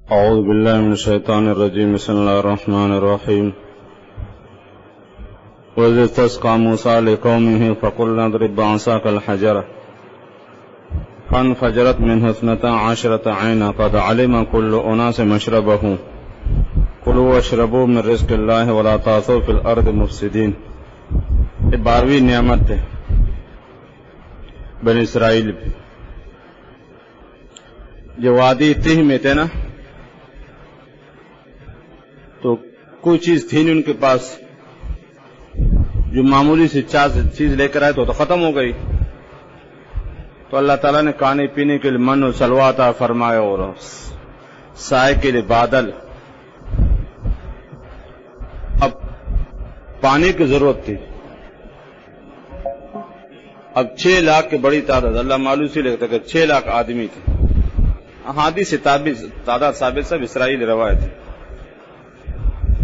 أعوذ بالله من الشيطان الرجيم. بسم الله الرحمن الرحيم. وإذ استسقى موسى لقومه فقلنا اضرب بعصاك الحجر فانفجرت منه 12 عينا قد علم كل أناس مشربهم كلوا واشربوا من رزق الله ولا تعثوا في الأرض مفسدين. یہ 12ویں نعمت ہے بنی اسرائیل پہ. جو وادی تہ میں تھے نا تو کوئی چیز تھی نہیں ان کے پاس، جو معمولی سی چیز لے کر آئے تو ختم ہو گئی. تو اللہ تعالیٰ نے کھانے پینے کے لیے من و سلوا عطا فرمایا اور سائے کے لیے بادل. اب پانی کی ضرورت تھی. اب 6 لاکھ کی بڑی تعداد، اللہ معلوم سے لکھتا کہ 6 لاکھ آدمی تھے. احادیث سے تعداد ثابت سب اسرائیلی روایت ہے،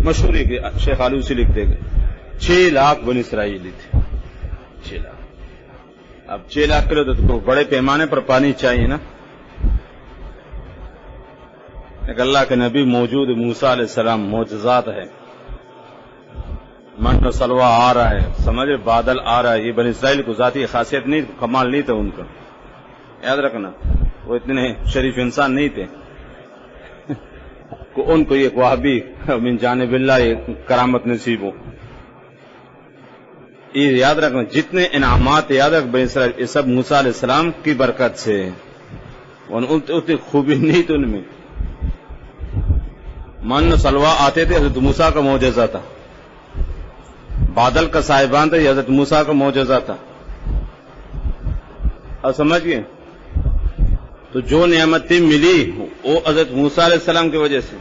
مشہور ہے کہ شیخ آلوسی لکھتے کہ 6 لاکھ بنی اسرائیلی تھے. 6 لاکھ. اب 6 لاکھ کے لیے تو بڑے پیمانے پر پانی چاہیے نا. ایک اللہ کے نبی موجود، موسیٰ علیہ السلام، معجزات ہے، من و سلوا آ رہا ہے، سمجھے بادل آ رہا ہے. یہ بنی اسرائیل کو ذاتی خاصیت نہیں، کمال نہیں تھا ان کا، یاد رکھنا. وہ اتنے شریف انسان نہیں تھے کہ ان کو یہ وہابی من جانب اللہ یہ کرامت نصیب ہو. یہ یاد رکھنا، جتنے انعامات یاد رکھ بنی اسرائیل، یہ سب موسیٰ علیہ السلام کی برکت سے. اتنی خوبی نہیں تھی ان میں. من و سلوا آتے تھے، حضرت موسیٰ کا معجزہ تھا. بادل کا صاحبان تھا، یہ حضرت موسیٰ کا معجزہ تھا. اب سمجھ گئے؟ تو جو نعمتیں ملی وہ حضرت موسیٰ علیہ السلام کی وجہ سے.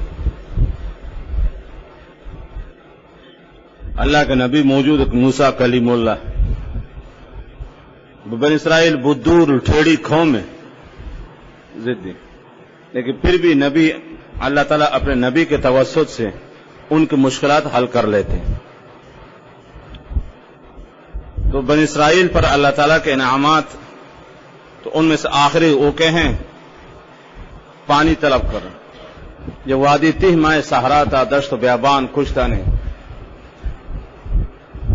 اللہ کے نبی موجود، موسیٰ کلیم اللہ. بنی اسرائیل بدور ٹھیڑی قوم میں ضدی، لیکن پھر بھی نبی، اللہ تعالیٰ اپنے نبی کے توسط سے ان کی مشکلات حل کر لیتے. تو بنی اسرائیل پر اللہ تعالیٰ کے انعامات، تو ان میں سے آخری اوکے ہیں پانی طلب کر. جو وادی تہ مائے صحرا تھا، دشت و بیابان کچھ تھا نہیں.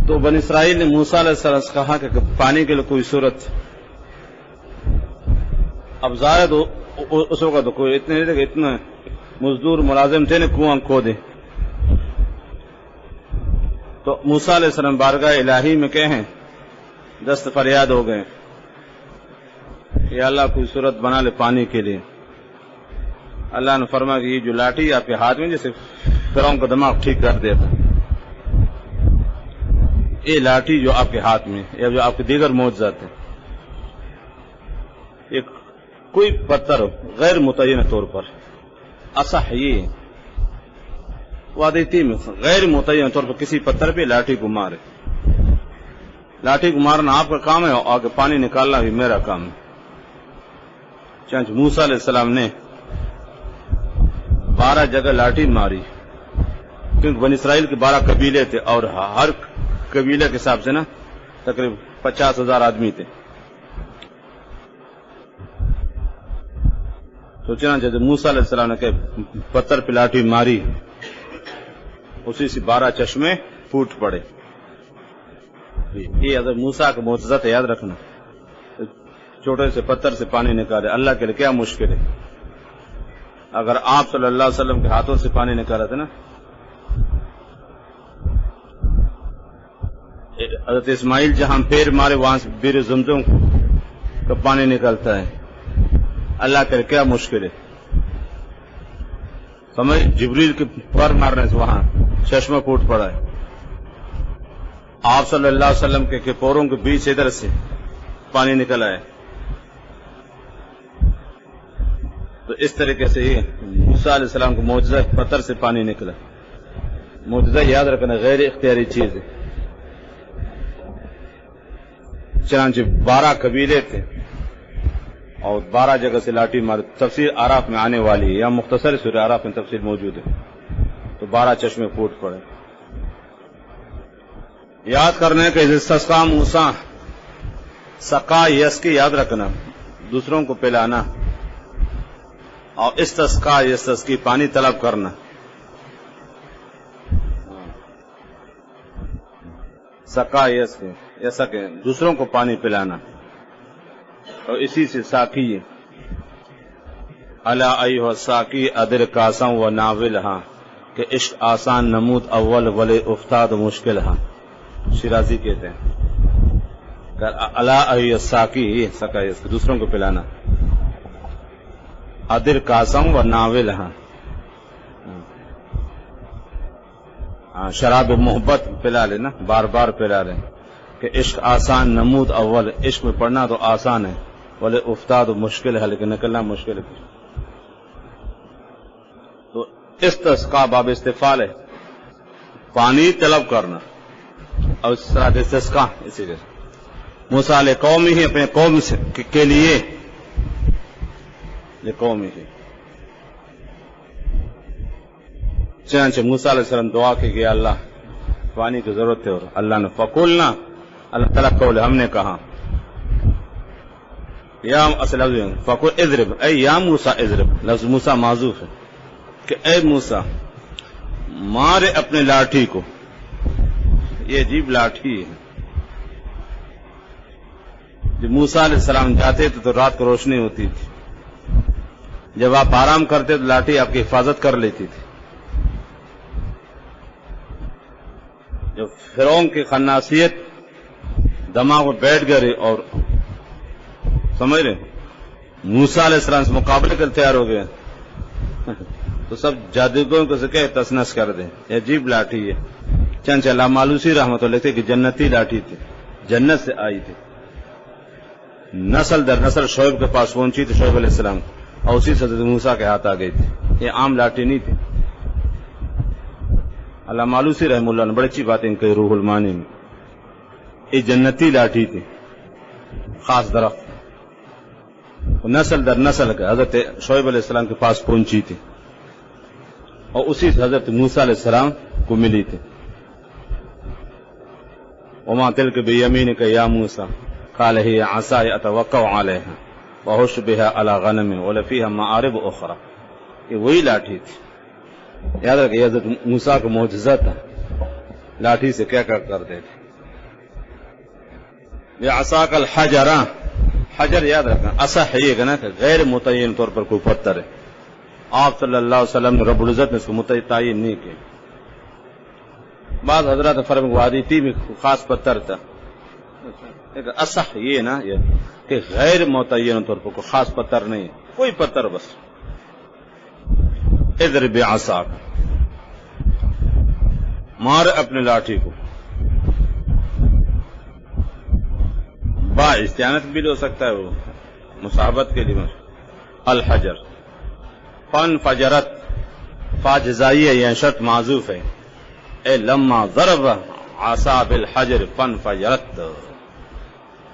تو بنی اسرائیل نے موسیٰ علیہ السلام سے کہا کہ پانی کے لیے کوئی صورت. اب ظاہر اس وقت تو کوئی اتنے نہیں تھے کہ اتنا مزدور ملازم تھے نا کنواں کھودے. تو موسیٰ علیہ السلام بارگاہ الہی میں کہیں دست فریاد ہو گئے، یا اللہ کوئی صورت بنا لے پانی کے لیے. اللہ نے فرمایا کہ یہ جو لاٹھی آپ کے ہاتھ میں، جیسے فرعون کا دماغ ٹھیک کر دیتا، یہ لاٹھی جو آپ کے ہاتھ میں یا جو آپ کے دیگر معجزات ہیں، ایک کوئی پتھر غیر متعین طور پر اصح یہ وادی تہ میں غیر متعین طور پر کسی پتھر پہ لاٹھی کو مارے. لاٹھی کو مارنا آپ کا کام ہے، اور آگے پانی نکالنا بھی میرا کام ہے. چنانچہ موسیٰ علیہ السلام نے 12 جگہ لاٹھی ماری، کیونکہ بنی اسرائیل کے 12 قبیلے تھے اور ہر قبیلے کے حساب سے نا تقریباً 50,000 آدمی تھے. تو چنانچہ جب موسیٰ علیہ السلام نے کہ پتھر پہ لاٹھی ماری، اسی سے 12 چشمے پھوٹ پڑے. یہ حضرت موسیٰ کا معجزہ ہے، یاد رکھنا. چھوٹے سے پتھر سے پانی نکالے، اللہ کے لیے کیا مشکل ہے. اگر آپ صلی اللہ علیہ وسلم کے ہاتھوں سے پانی نکالا تھا نا، حضرت اسماعیل جہاں پیر مارے وہاں سے بیر زمزم کا پانی نکلتا ہے. اللہ کے لیے کیا مشکل ہے. سمجھ، جبریل کے پر مارنے سے وہاں چشمہ پھوٹ پڑا ہے. آپ صلی اللہ علیہ وسلم کے پوروں کے بیچ ادھر سے پانی نکلا ہے. تو اس طریقے سے یہ موسیٰ علیہ السلام کو معجزہ پتھر سے پانی نکلا. معجزہ یاد رکھنا غیر اختیاری چیز ہے. چنانچہ 12 قبیلے تھے اور 12 جگہ سے لاٹھی مار. تفسیر اعراف میں آنے والی ہے، یا مختصر سورہ اعراف میں تفسیر موجود ہے. تو 12 چشمے پھوٹ پڑے. یاد کرنے کے استسقا موسیٰ، سقا یس کی یاد رکھنا، دوسروں کو پلانا. اور استسقا استسقی پانی طلب کرنا، سقا یسقی دوسروں کو پانی پلانا، اور اسی سے ساقی الا ایھا الساقی ادر کاساں و ناولہا کہ عشق آسان نمود اول ولے افتاد مشکل ہاں، شیرازی کہتے ہیں الا ایھا الساقی سقا دوسروں کو پلانا، ادر کاساں و ناولہا شراب محبت پلا لینا، بار بار پلا لیں کہ عشق آسان نمود اول، عشق میں پڑھنا تو آسان ہے، بولے افتاد مشکل ہے لیکن نکلنا مشکل ہے۔ تو استسقا باب استفعال ہے، پانی طلب کرنا، اور اس طرح استسقا اسی لیے موسیٰ علیہ قوم ہی اپنے قوم کے لیے قوم ہی چنانچہ موسیٰ علیہ السلام دعا کی کہ اللہ پانی کی ضرورت ہے، اور اللہ نے فقلنا، اللہ تعالیٰ قول ہم نے کہا یا اصل فقل اضرب اے یا موسیٰ اضرب، لفظ موسیٰ معذوف ہے کہ اے موسیٰ مارے اپنے لاٹھی کو، یہ عجیب لاٹھی ہے، جب موسیٰ علیہ السلام جاتے تھے تو رات کو روشنی ہوتی تھی، جب آپ آرام کرتے تو لاٹھی آپ کی حفاظت کر لیتی تھی، جب فرعون کی خناسیت دماغ میں بیٹھ گئے اور سمجھ رہے موسیٰ علیہ السلام سے مقابلے کر تیار ہو گئے تو سب جادوگروں کو سے کہ تس نس کر دیں، یہ عجیب لاٹھی ہے۔ چنانچہ علامہ آلوسی رحمۃ اللہ لکھتے کہ جنتی لاٹھی تھی، جنت سے آئی تھی، نسل در نسل شعیب کے پاس پہنچی تھی شعیب علیہ السلام، اور اسی سے حضرت موسیٰ کے ہاتھ آ گئی تھی، یہ عام لاٹھی نہیں تھی۔ علامہ آلوسی رحمہ اللہ نے بڑی اچھی باتیں کہی روح المعانی میں، یہ جنتی لاٹھی تھی، خاص درخت، نسل در نسل کے حضرت شعیب علیہ السلام کے پاس پہنچی تھی، اور اسی سے حضرت موسیٰ علیہ السلام کو ملی تھی۔ وما تلک بیمینک یا موسیٰ قال ہی عصای اتوکأ علیہا وأحش بها علی غنم ولفیہا مآرب اخرى، یہ وہی لاٹھی تھی۔ یاد رکھیں یہ حضرت موسیٰ کا معجزہ تھا، لاٹھی سے کیا کیا کرتے تھے۔ بعصاک الحجر، حجر یاد رکھنا اصح یہ کہ نا کہ غیر متعین طور پر کوئی پتھر ہے، آپ صلی اللہ علیہ وسلم نے رب العزت نے اس کو متعین نہیں کیا۔ بعض حضرات فرمایا وادی تی میں خاص پتھر تھا، لیکن اصح یہ نا یہ کہ غیر متعین طور پر کوئی خاص پتھر نہیں، کوئی پتھر بس۔ اضرب بعصاک، مار اپنے لاٹھی کو، با استعانت بھی ہو سکتا ہے، وہ مصاحبت کے لیے الحجر۔ فن فجرت، فا جزائی ہے، یہ شرط معذوف ہے، اے لما ضرب عصا بالحجر فن فجرت،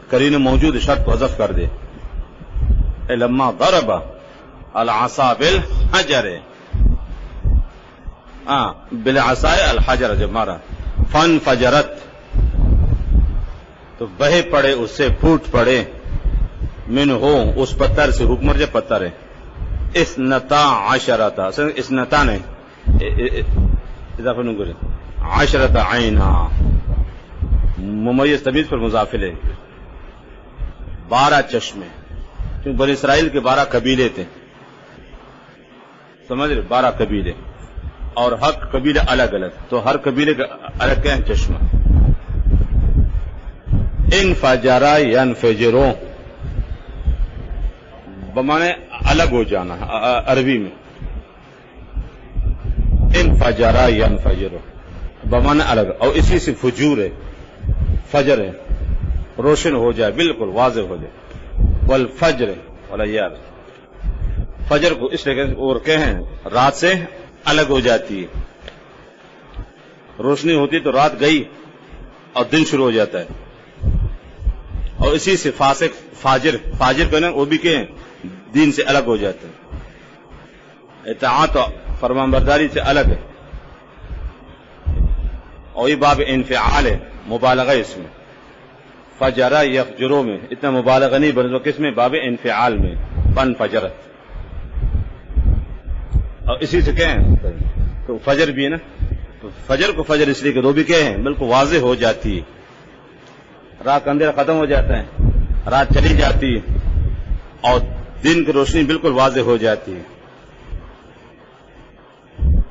قرینہ موجود شرط کو حذف کر دے، اے لما ضرب العصا بالحجر، بالعصا الحجر جب مارا، فن فجرت تو بہے پڑے، اس سے پھوٹ پڑے، من ہو اس پتھر سے، حکمر جب پتھر ہے، اثنتا عشرتا، اثنتا نے اضافہ نہیں کرے، عشرتا عینا ممیز تمیز پر مضافل ہے، 12 چشمے، کیونکہ بنی اسرائیل کے 12 قبیلے تھے، سمجھ رہے 12 قبیلے، اور ہر قبیلے الگ الگ، تو ہر قبیلے کا الگ کیا ہے چشمہ۔ انفجرا ینفجرو بمانے الگ ہو جانا عربی میں، انفجرا ینفجرو بمانے الگ، اور اسی سے فجور ہے، فجر ہے، روشن ہو جائے، بالکل واضح ہو جائے، والفجر والیار، فجر کو اس لیے اور کہیں رات سے الگ ہو جاتی ہے، روشنی ہوتی تو رات گئی اور دن شروع ہو جاتا ہے، اور اسی سے فاسق فاجر، فاجر کہنا وہ بھی کہ دین سے الگ ہو جاتے ہیں، اطاعت فرمان برداری سے الگ ہے، اور یہ باب انفعال ہے، مبالغہ اس میں، فجرا یفجرو میں اتنا مبالغہ نہیں بلکہ کس میں، باب انفعال میں، فن فجرت، اور اسی سے کہیں تو فجر بھی ہے نا، تو فجر کو فجر اس لیے کہ دو بھی کہیں بالکل واضح ہو جاتی ہے، رات کا اندھیرا ختم ہو جاتا ہے، رات چلی جاتی ہے اور دن کی روشنی بالکل واضح ہو جاتی ہے.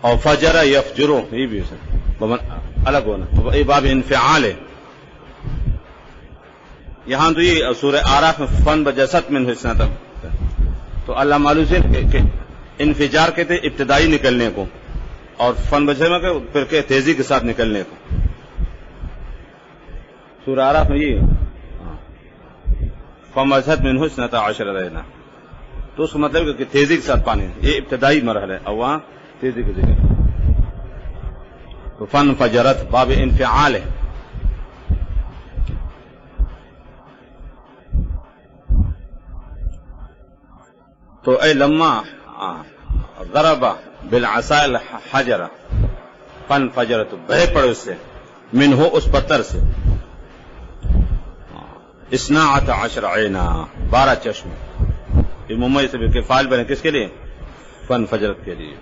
اور فجر یفجرو یہ بھی الگ ہونا، یہ باب انفعال ہے. یہاں تو یہ سورہ اعراف میں فن بجسد من حسنہ تھا، تو اللہ معلوم سے انفجار کہتے ابتدائی نکلنے کو، اور فن بجسد میں پھر کہ تیزی کے ساتھ نکلنے کو. سورہ اعراف میں یہ فن بجسد من حسنہ عشر لیلہ، تو اس کا مطلب کہ تیزی کے ساتھ پانی، یہ ابتدائی مرحلہ ہے، اور وہاں تیزی کے ذکر. تو فن فجرت باب انفعال ہے. تو اے لما ضرب بالعصا الحجر فن فجرت، بہ پڑ اس سے، من ہو اس پتھر سے، 12 عینا 12 چشمے. یہ ممیز کے فائل بنے کس کے لیے؟ فن فجرت کے لیے.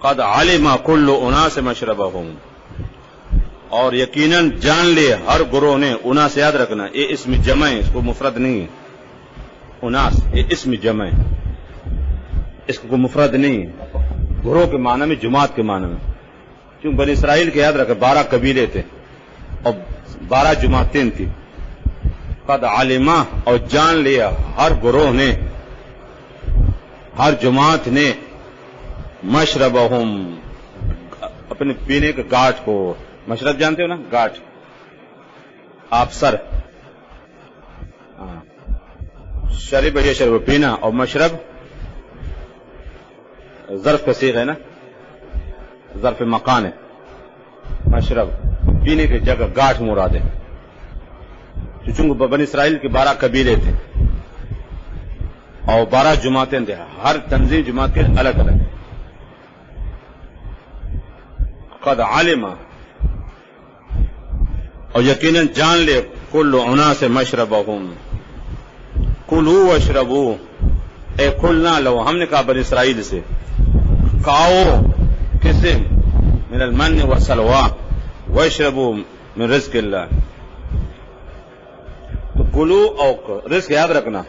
قد علم کل اناس مشربہم، اور یقیناً جان لے ہر گروہ نے. اناس یاد رکھنا یہ اسم جمع ہے، اس کو مفرد نہیں ہے. اناس یہ اسم جمع ہے، اس کو مفرد نہیں ہے. گروہ کے معنی میں جماعت کے معنی میں، کیوں بنی اسرائیل کے یاد رکھے 12 قبیلے تھے اور 12 جماعتیں تھیں. قد علما، اور جان لیا ہر گروہ نے، ہر جماعت نے، مشربہم اپنے پینے کے گاٹ کو. مشرب جانتے ہو نا، گاٹ آپ سر، شرب یشرب پینا، اور مشرب ظرف کا صیغہ ہے نا، ظرف مکان ہے. مشرب پینے کی جگہ، گاٹھ مراد ہے. چونکہ بنی اسرائیل کے 12 قبیلے تھے اور 12 جماعتیں تھے، ہر تنظیم جماعت کے الگ الگ. قد علم، اور یقیناً جان لے کل اناس مشربہم. کلوا واشربوا، اے قلنا لو، ہم نے کہا بنی اسرائیل سے، کھاؤ کس سے؟ من المن والسلوى واشربوا من رزق اللہ. تو کلو اور رزق یاد رکھنا،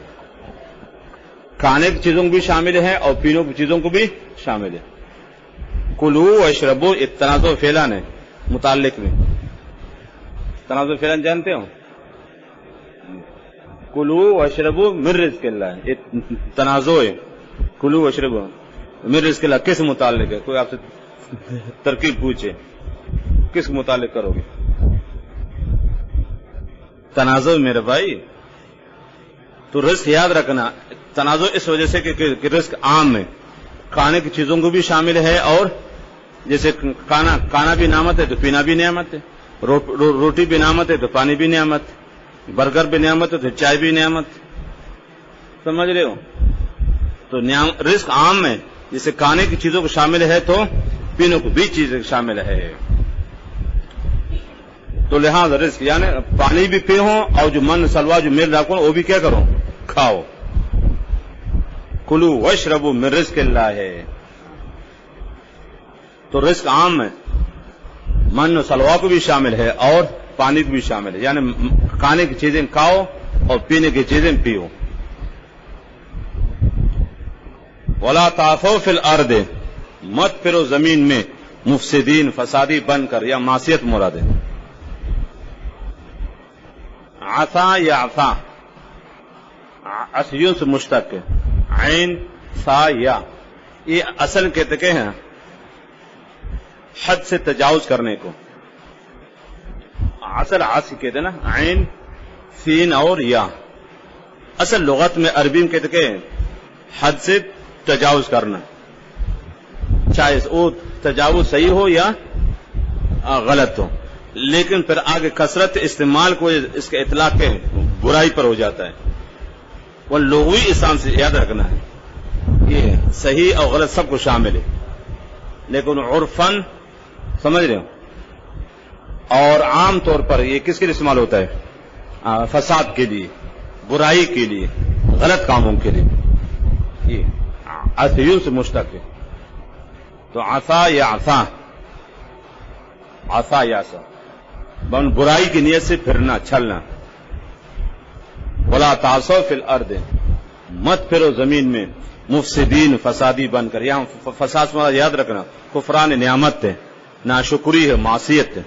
کھانے کی چیزوں کو بھی شامل ہے اور پینے کی چیزوں کو بھی شامل ہے. کلو واشربوا تنازع فعلان ہے متعلق میں. تنازع فعلان جانتے ہو؟ کلو واشربوا من رزق اللہ، یہ تنازع ہے. کلو واشربوا من رزق اللہ کس متعلق ہے؟ کوئی آپ سے ترکیب پوچھے کس متعلق کرو گے؟ تنازع میرے بھائی. تو رزق یاد رکھنا، تنازع اس وجہ سے کہ رزق عام ہے، کھانے کی چیزوں کو بھی شامل ہے، اور جیسے کھانا بھی نعمت ہے تو پینا بھی نعمت ہے، روٹی بھی نعمت ہے تو پانی بھی نعمت، برگر بھی نعمت ہے تو چائے بھی نعمت. سمجھ رہے ہو؟ تو رزق عام ہے، جیسے کھانے کی چیزوں کو شامل ہے تو پینے کو بھی چیزیں شامل ہے. تو لہذا رزق یعنی پانی بھی پیو اور جو من سلوا جو مل رکھو وہ بھی کیا کرو؟ کھاؤ. کلو واشربوا من رزق اللہ ہے. تو رزق عام ہے، من و سلوا کو بھی شامل ہے اور پانی کو بھی شامل ہے، یعنی کھانے کی چیزیں کھاؤ اور پینے کی چیزیں پیو. ولا تعثوا فی الارض، مت پھرو زمین میں مفسدین فسادی بن کر، یا معصیت مراد ہے. عصا یا عصا عصیوں سے مشتق ہے، عین سا یا، یہ اصل کہتے ہیں حد سے تجاوز کرنے کو. اصل عاصی کہتے ہیں نا، عین سین اور یا. اصل لغت میں عربی میں کہتے ہیں حد سے تجاوز کرنا، چاہے وہ تجاوز صحیح ہو یا غلط ہو، لیکن پھر آگے کثرت استعمال کو اس کے اطلاق کے برائی پر ہو جاتا ہے. وہ لغوی اسلام سے یاد رکھنا ہے، یہ صحیح اور غلط سب کو شامل ہے، لیکن عرفاً سمجھ رہے ہو. اور عام طور پر یہ کس کے لیے استعمال ہوتا ہے؟ فساد کے لیے، برائی کے لیے، غلط کاموں کے لیے. یہ عصیون سے مشتق ہے، تو عصا یا عصا، عصا یا عصا، برائی کی نیت سے پھرنا چھلنا. ولا تعصوا فی الارض، مت پھرو زمین میں مفسدین، فسادی بن کر. یہاں فساد سے یاد رکھنا کفران نعمت ہے، ناشکری ہے، معصیت ہے.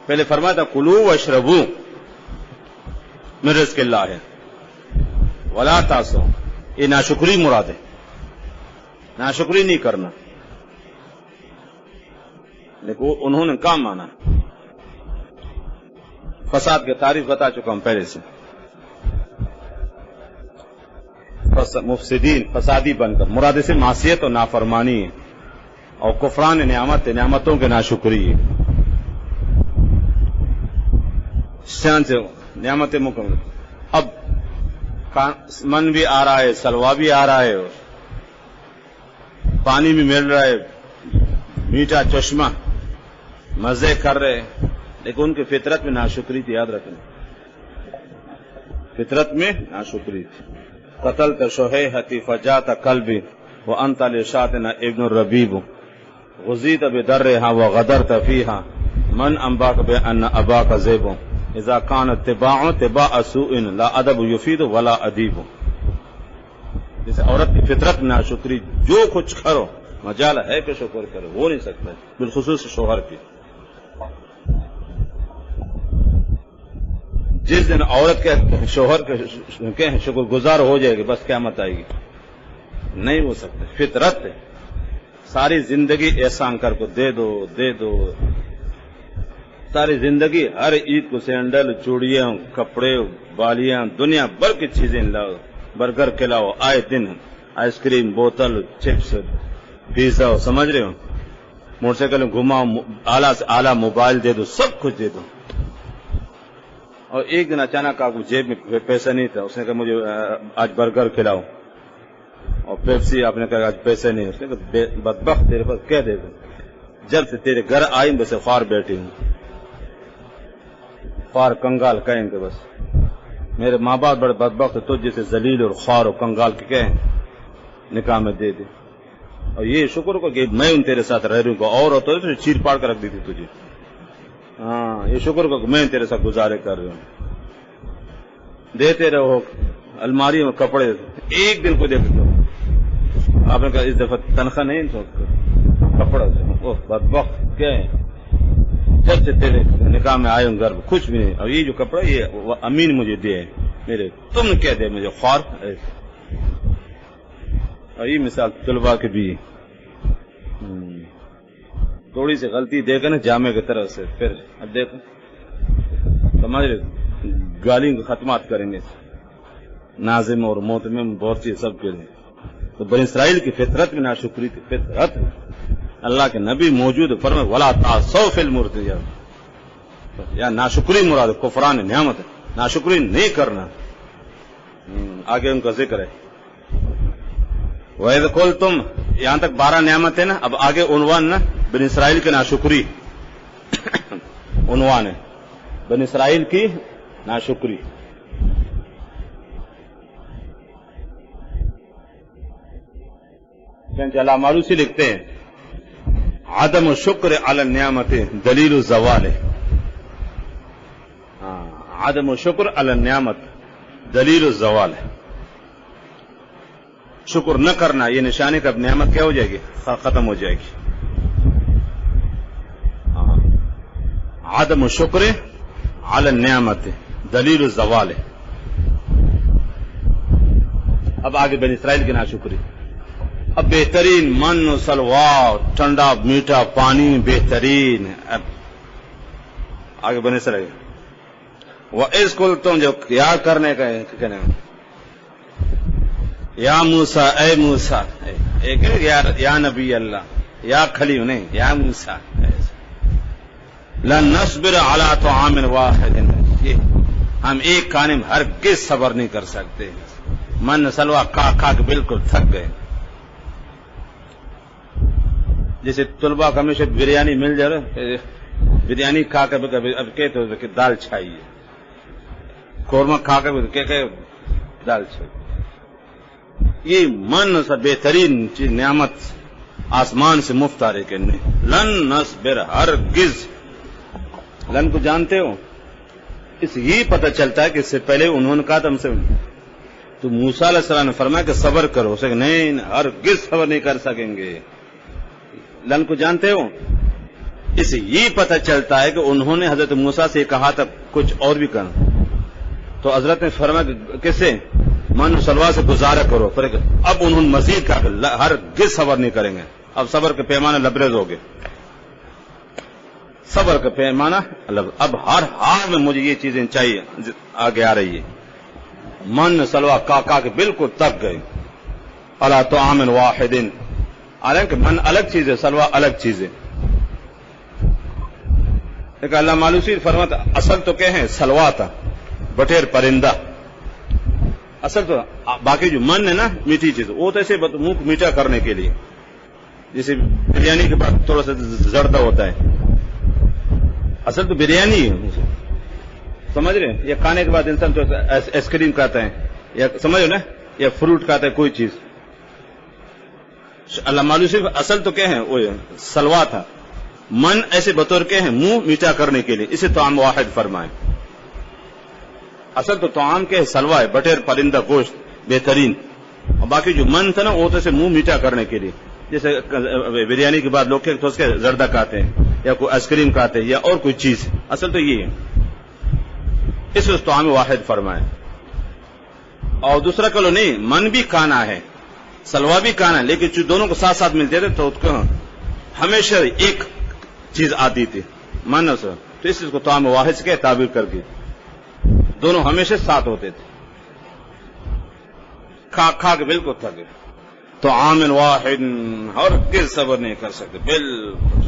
پہلے فرمایا تھا کلوا واشربوا من رزق اللہ ہے، ولا تعصوا، یہ ناشکری مراد ہے، ناشکری نہیں کرنا. لیکن انہوں نے کام مانا. فساد کی تعریف بتا چکا ہوں پہلے سے. مفسدین، فسادی بن کر، مراد سے معصیت اور نافرمانی ہے، اور کفران نعمت ہے، نعمتوں کے ناشکری ہے. شان سے نعمت مکمل. اب من بھی آ رہا ہے، سلوا بھی آ رہا ہے، پانی بھی مل رہا ہے، میٹھا چشمہ، مزے کر رہے، لیکن ان کی فطرت میں ناشکری تھی. یاد رکھنا فطرت میں ناشکری تھی. قتلت شحیحتی فجاءت قلبی وانت لشاتنا ابن الربیب غزیت بدرها وغدرت فیها من انباک بان اباک زیب اذا کان اتباع تباع سوء لا ادب یفید ولا ادیب. جیسے عورت کی فطرت میں ناشکری، جو کچھ کرو مجال ہے کہ شکر کرو، ہو نہیں سکتا، بالخصوص شوہر کی. جس دن عورت کے شوہر کے شکر گزار ہو جائے گی بس قیامت آئے گی، نہیں ہو سکتا. فطرت ہے. ساری زندگی احسان کر کو دے دو دے دو، ساری زندگی ہر عید کو سینڈل، چوڑیاں، کپڑے، بالیاں، دنیا بھر کی چیزیں لاؤ، برگر کھلاؤ، آئے دن آئس کریم، بوتل، چپس، پیزا، سمجھ رہے ہو، موٹر سائیکل گھماؤ، اعلیٰ سے اعلیٰ موبائل دے دو، سب کچھ دے دو. اور ایک دن اچانک آپ کو جیب میں پیسہ نہیں تھا، اس نے کہا مجھے آج برگر کھلاؤ، اور پیپسی، آپ نے کہا آج پیسے نہیں. اس نے کہا بدبخت تیرے پاس کیا دے دوں، جب سے تیرے گھر آئی بس خوار بیٹھی ہوں، خوار کنگال کہیں گے. بس میرے ماں باپ بڑے بدبخت تو جیسے ذلیل اور خوار اور کنگال کے کہیں نکاح میں دے دے. اور یہ شکر کو کہ میں ان تیرے ساتھ رہ رہی ہوں، اور ہوتا ہے تو چیر پاڑ کر رکھ دی تھی تجھے. ہاں یہ شکر کو کہ میں تیرے ساتھ گزارے کر رہی ہوں. دیتے رہو الماری میں کپڑے، ایک دن کو دیکھتے ہو آپ نے کہا اس دفعہ تنخواہ نہیں کپڑا سے، وہ بدبخت کیا ہے، جب سے تیرے نکاح میں آئے ہوں گھر کچھ بھی نہیں. اور یہ جو کپڑا یہ امین مجھے دے میرے، تم نے کیا دے مجھے خوار. اور یہ مثال طلباء کے بھی تھوڑی سی غلطی دے گا نا جامع کی طرف سے، پھر اب دیکھو سمجھ رہے گالی کو ختمات کریں گے، ناظم اور محتمم بہت چیز سب کے لیے. تو بنی اسرائیل کی فطرت میں ناشکری تھی. فطرت اللہ کے نبی موجود فرمائے ولا تعصوا فی الارض، یا ناشکری مراد کفران نعمت ہے، ناشکری نہیں کرنا. آگے ان کا ذکر ہے وَإِذْ قُلْتُمْ، یہاں تک 12 نعمت ہے نا. اب آگے عنوان نا بنی اسرائیل کی ناشکری عنوان ہے، بنی اسرائیل کی ناشکری. چلا مالوسی لکھتے ہیں عدم شکر علی النعمت دلیل الزوال. عدم شکر علی النعمت دلیل الزوال. شکر نہ کرنا یہ نشانی کا نعمت کیا ہو جائے گی، ختم ہو جائے گی. عدم شکر علی النعمت دلیل الزوال. اب آگے بنی اسرائیل کی ناشکری. اب بہترین من و سلوا، ٹھنڈا میٹھا پانی بہترین. اب آگے بنی اسرائیل وَإِذْ قُلْتُمْ جو یاد کرنے کا کہنا یا موسیٰ، اے موسیٰ، ایک یا نبی اللہ، یا خلیل نہیں، یا موسیٰ لَن نَصْبِرَ عَلَىٰ طَعَامٍ وَاحِدٍ، ہم ایک کھانے میں ہرگز صبر نہیں کر سکتے. من سلوا کھا کھا کے بالکل تھک گئے. جیسے طلباء کو ہمیشہ بریانی مل جائے، بریانی کھا کر اب کہتے ہو کہ دال چاہیے، قورمہ کھا کر کہ دال چاہیے. یہ من سے بہترین چیز نعمت آسمان سے مفت آ رہے کہ لن نصبر ہرگز. لن کو جانتے ہو؟ اس یہی پتہ چلتا ہے کہ اس سے پہلے انہوں نے کہا تھا ہم سے تو موسیٰ علیہ السلام نے فرمایا کہ صبر کرو. نہیں ہرگز صبر نہیں کر سکیں گے. لن کو جانتے ہو؟ اس یہی پتہ چلتا ہے کہ انہوں نے حضرت موسیٰ سے کہا تھا کچھ اور بھی کرنا تو حضرت نے فرمایا کہ کسے من سلوا سے گزارا کرو. اب انہوں نے مزید کہا کہ ہرگز صبر نہیں کریں گے. اب صبر کے پیمانہ لبریز ہو گئے. صبر کا پیمانہ اب ہر حال میں مجھے یہ چیزیں چاہیے آگے آ رہی ہے. من سلوا کا کے بالکل تک گئے. الا طعام واحد حالانکہ من الگ چیز ہے سلوا الگ چیز ہے. لیکن اللہ مالوسی فرماتا اصل تو کیا ہے سلوا تھا بٹیر پرندہ. اصل تو باقی جو من ہے نا میٹھی چیز وہ تو ایسے منہ میٹھا کرنے کے لیے جیسے بریانی کے بعد تھوڑا سا زردہ ہوتا ہے. اصل تو بریانی ہے سمجھ رہے ہیں. یہ کھانے کے بعد انسان تو آئس کریم کھاتا ہے یا سمجھو نا یا فروٹ کھاتا ہے کوئی چیز. اللہ مالوسی اصل تو کیا ہے وہ سلوا تھا. من ایسے بطور کے ہیں منہ میٹھا کرنے کے لیے اسے طعام واحد فرمائے. اصل تو طعام کے سلوا ہے بٹیر پرندہ گوشت بہترین. اور باقی جو من تھا نا وہ تو اسے منہ میٹھا کرنے کے لیے جیسے بریانی کے بعد لوگ تو اس کے زردہ کھاتے ہیں یا کوئی آئس کریم کھاتے ہیں یا اور کوئی چیز. اصل تو یہ ہے اس وقت طعام واحد فرمائے. اور دوسرا کلو نہیں من بھی کھانا ہے سلوا بھی کھانا ہے لیکن دونوں کو ساتھ ساتھ ملتے تھے تو اس کو ہمیشہ ایک چیز آتی تھی من سے تو اس کو طعام واحد سے تعبیر کر کے دونوں ہمیشہ ساتھ ہوتے تھے. کھا کے بالکل تھک. طعام واحد اور کس صبر نہیں کر سکتے بالکل.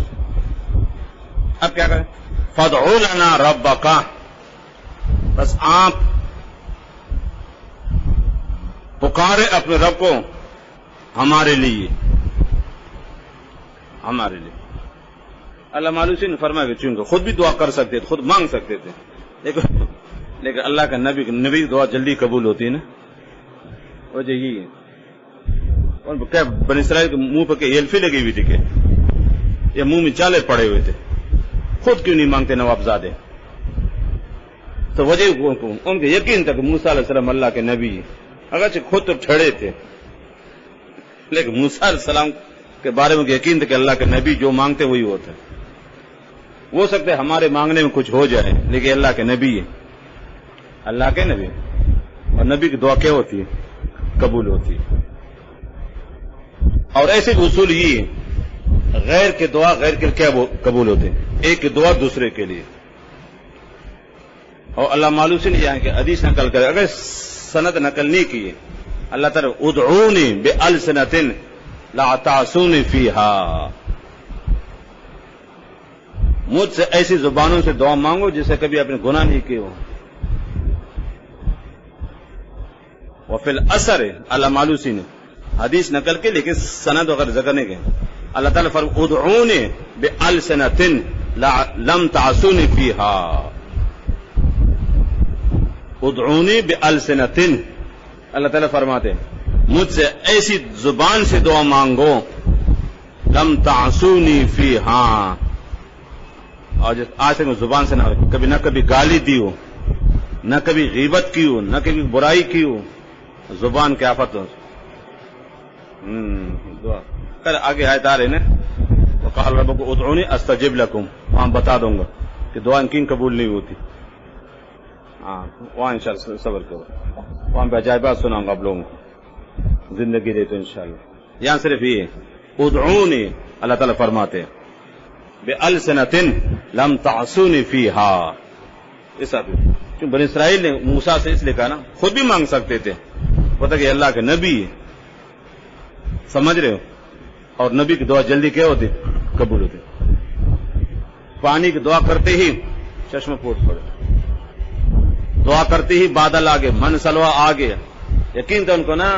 اب کیا کریں فادعو لنا ربک بس آپ پکارے اپنے رب کو ہمارے لیے. اللہ مالوسی نے فرمایا کہ چونکہ خود بھی دعا کر سکتے تھے خود مانگ سکتے تھے لیکن اللہ کا نبی کی دعا جلدی قبول ہوتی ہے نا وجہ یہی ہے. اور کیا بنی اسرائیل کے منہ پہ ایلفی لگی ہوئی تھی کہ یا منہ میں چالے پڑے ہوئے تھے خود کیوں نہیں مانگتے نوابزادے. تو وجہ ان کے یقین تھا کہ موسیٰ علیہ السلام اللہ کے نبی اگرچہ خود تو ٹھڑے تھے لیکن موسیٰ علیہ السلام کے بارے میں یقین تھا کہ اللہ کے نبی جو مانگتے وہی ہوتا ہے. ہو سکتا ہے ہمارے مانگنے میں کچھ ہو جائے لیکن اللہ کے نبی ہے اللہ کے نبی اور نبی کی دعا کیا ہوتی ہے قبول ہوتی ہے. اور ایسے اصول یہ ہے غیر کے دعا غیر کے کیا قبول ہوتے ہیں ایک کی دعا دوسرے کے لیے. اور اللہ مالوسی نے یہاں کہ حدیث نقل کرے اگر سند نقل نہیں کی اللہ تعالیٰ ادعونی بألسنۃ لا تعصونی فیہا مجھ سے ایسی زبانوں سے دعا مانگو جسے کبھی اپنے گناہ نہیں کیے ہو. وفی الاثر اللہ مالوسی نے حدیث نقل کے لیکن سند وغیرہ ذکر نہیں گئے. اللہ تعالیٰ فرمایا ادعونی بألسنۃ لم تعصونی فیہا ادعونی بألسنۃ اللہ تعالیٰ فرماتے مجھ سے ایسی زبان سے دعا مانگو لم تعصونی فیہا اور آج تک میں زبان سے نہ کبھی گالی دی ہو نہ کبھی غیبت کی ہو نہ کبھی برائی کی ہو. زبان کی آفت ہو دعا کل آگے آیت آ رہے نا وقال ربکم ادعونی استجب لکم وہاں بتا دوں گا کہ دعا ان قبول نہیں ہوتی. ہاں وہاں انشاءاللہ صبر کرو وہاں پہ عجائبات سناؤں گا آپ لوگوں کو زندگی دے تو انشاءاللہ. یہاں صرف یہ ادعونی اللہ تعالیٰ فرماتے بألسنۃ لم تعصونی فیہا. کیوں بنی اسرائیل نے موسیٰ سے اس لیے کہا نا خود بھی مانگ سکتے تھے پتہ کہ اللہ کے نبی ہے سمجھ رہے ہو اور نبی کی دعا جلدی کیا ہوتی قبول ہوتی. پانی کی دعا کرتے ہی چشمہ پھوٹ پڑے دعا کرتے ہی بادل آگے من سلوا آ گیا. یقین تھا ان کو نا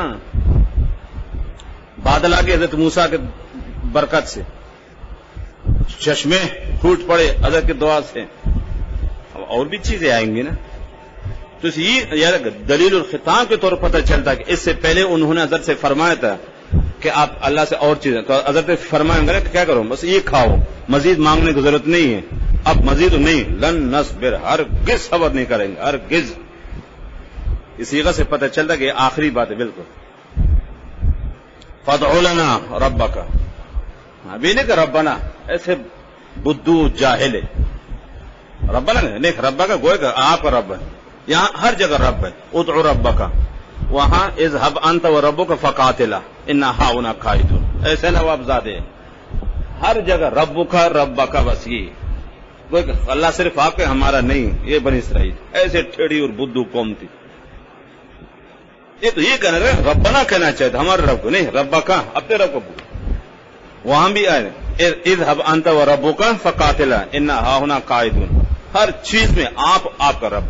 بادل آگے حضرت موسیٰ کے برکت سے چشمے پھوٹ پڑے حضرت کی دعا سے. اور بھی چیزیں آئیں گی نا تو یہ دلیل الخطاب کے طور پر پتہ چلتا ہے کہ اس سے پہلے انہوں نے حضرت سے فرمایا تھا کہ آپ اللہ سے اور چیزیں، تو حضرت نے فرمایا کہ کیا کرو، بس یہ کھاؤ، مزید مانگنے کی ضرورت نہیں ہے، اب مزید نہیں، لن نصبر، ہرگز صبر نہیں کریں گے، ہرگز. اسی جگہ سے پتہ چلتا کہ یہ آخری بات ہے بالکل. فادع لنا ربک، ابھی نہیں کہ ربنا، ایسے بدو جاہل ہے. ربنا نہیں، ربا کا گوئے کہ آپ کا رب ہے، یہاں ہر جگہ رب ہے. ادعو ربک، وہاں اذهب انت وربک فقاتلا انا ہاؤنا قاعدون، ایسے نواب زادے ہر جگہ ربک ربک، بس یہ کوئی اللہ صرف آپ کے، ہمارا نہیں. یہ بنی اسرائیل ایسے ٹھیڑی اور بدو قوم تھی. یہ تو یہ کہنا رہے ربنا کہنا چاہتے، ہمارے رب کو نہیں، ربک اپنے رب کو. وہاں بھی آئے اذهب انت وربک فقاتلا انا ہاؤنا قاعدون، ہر چیز میں آپ کا رب،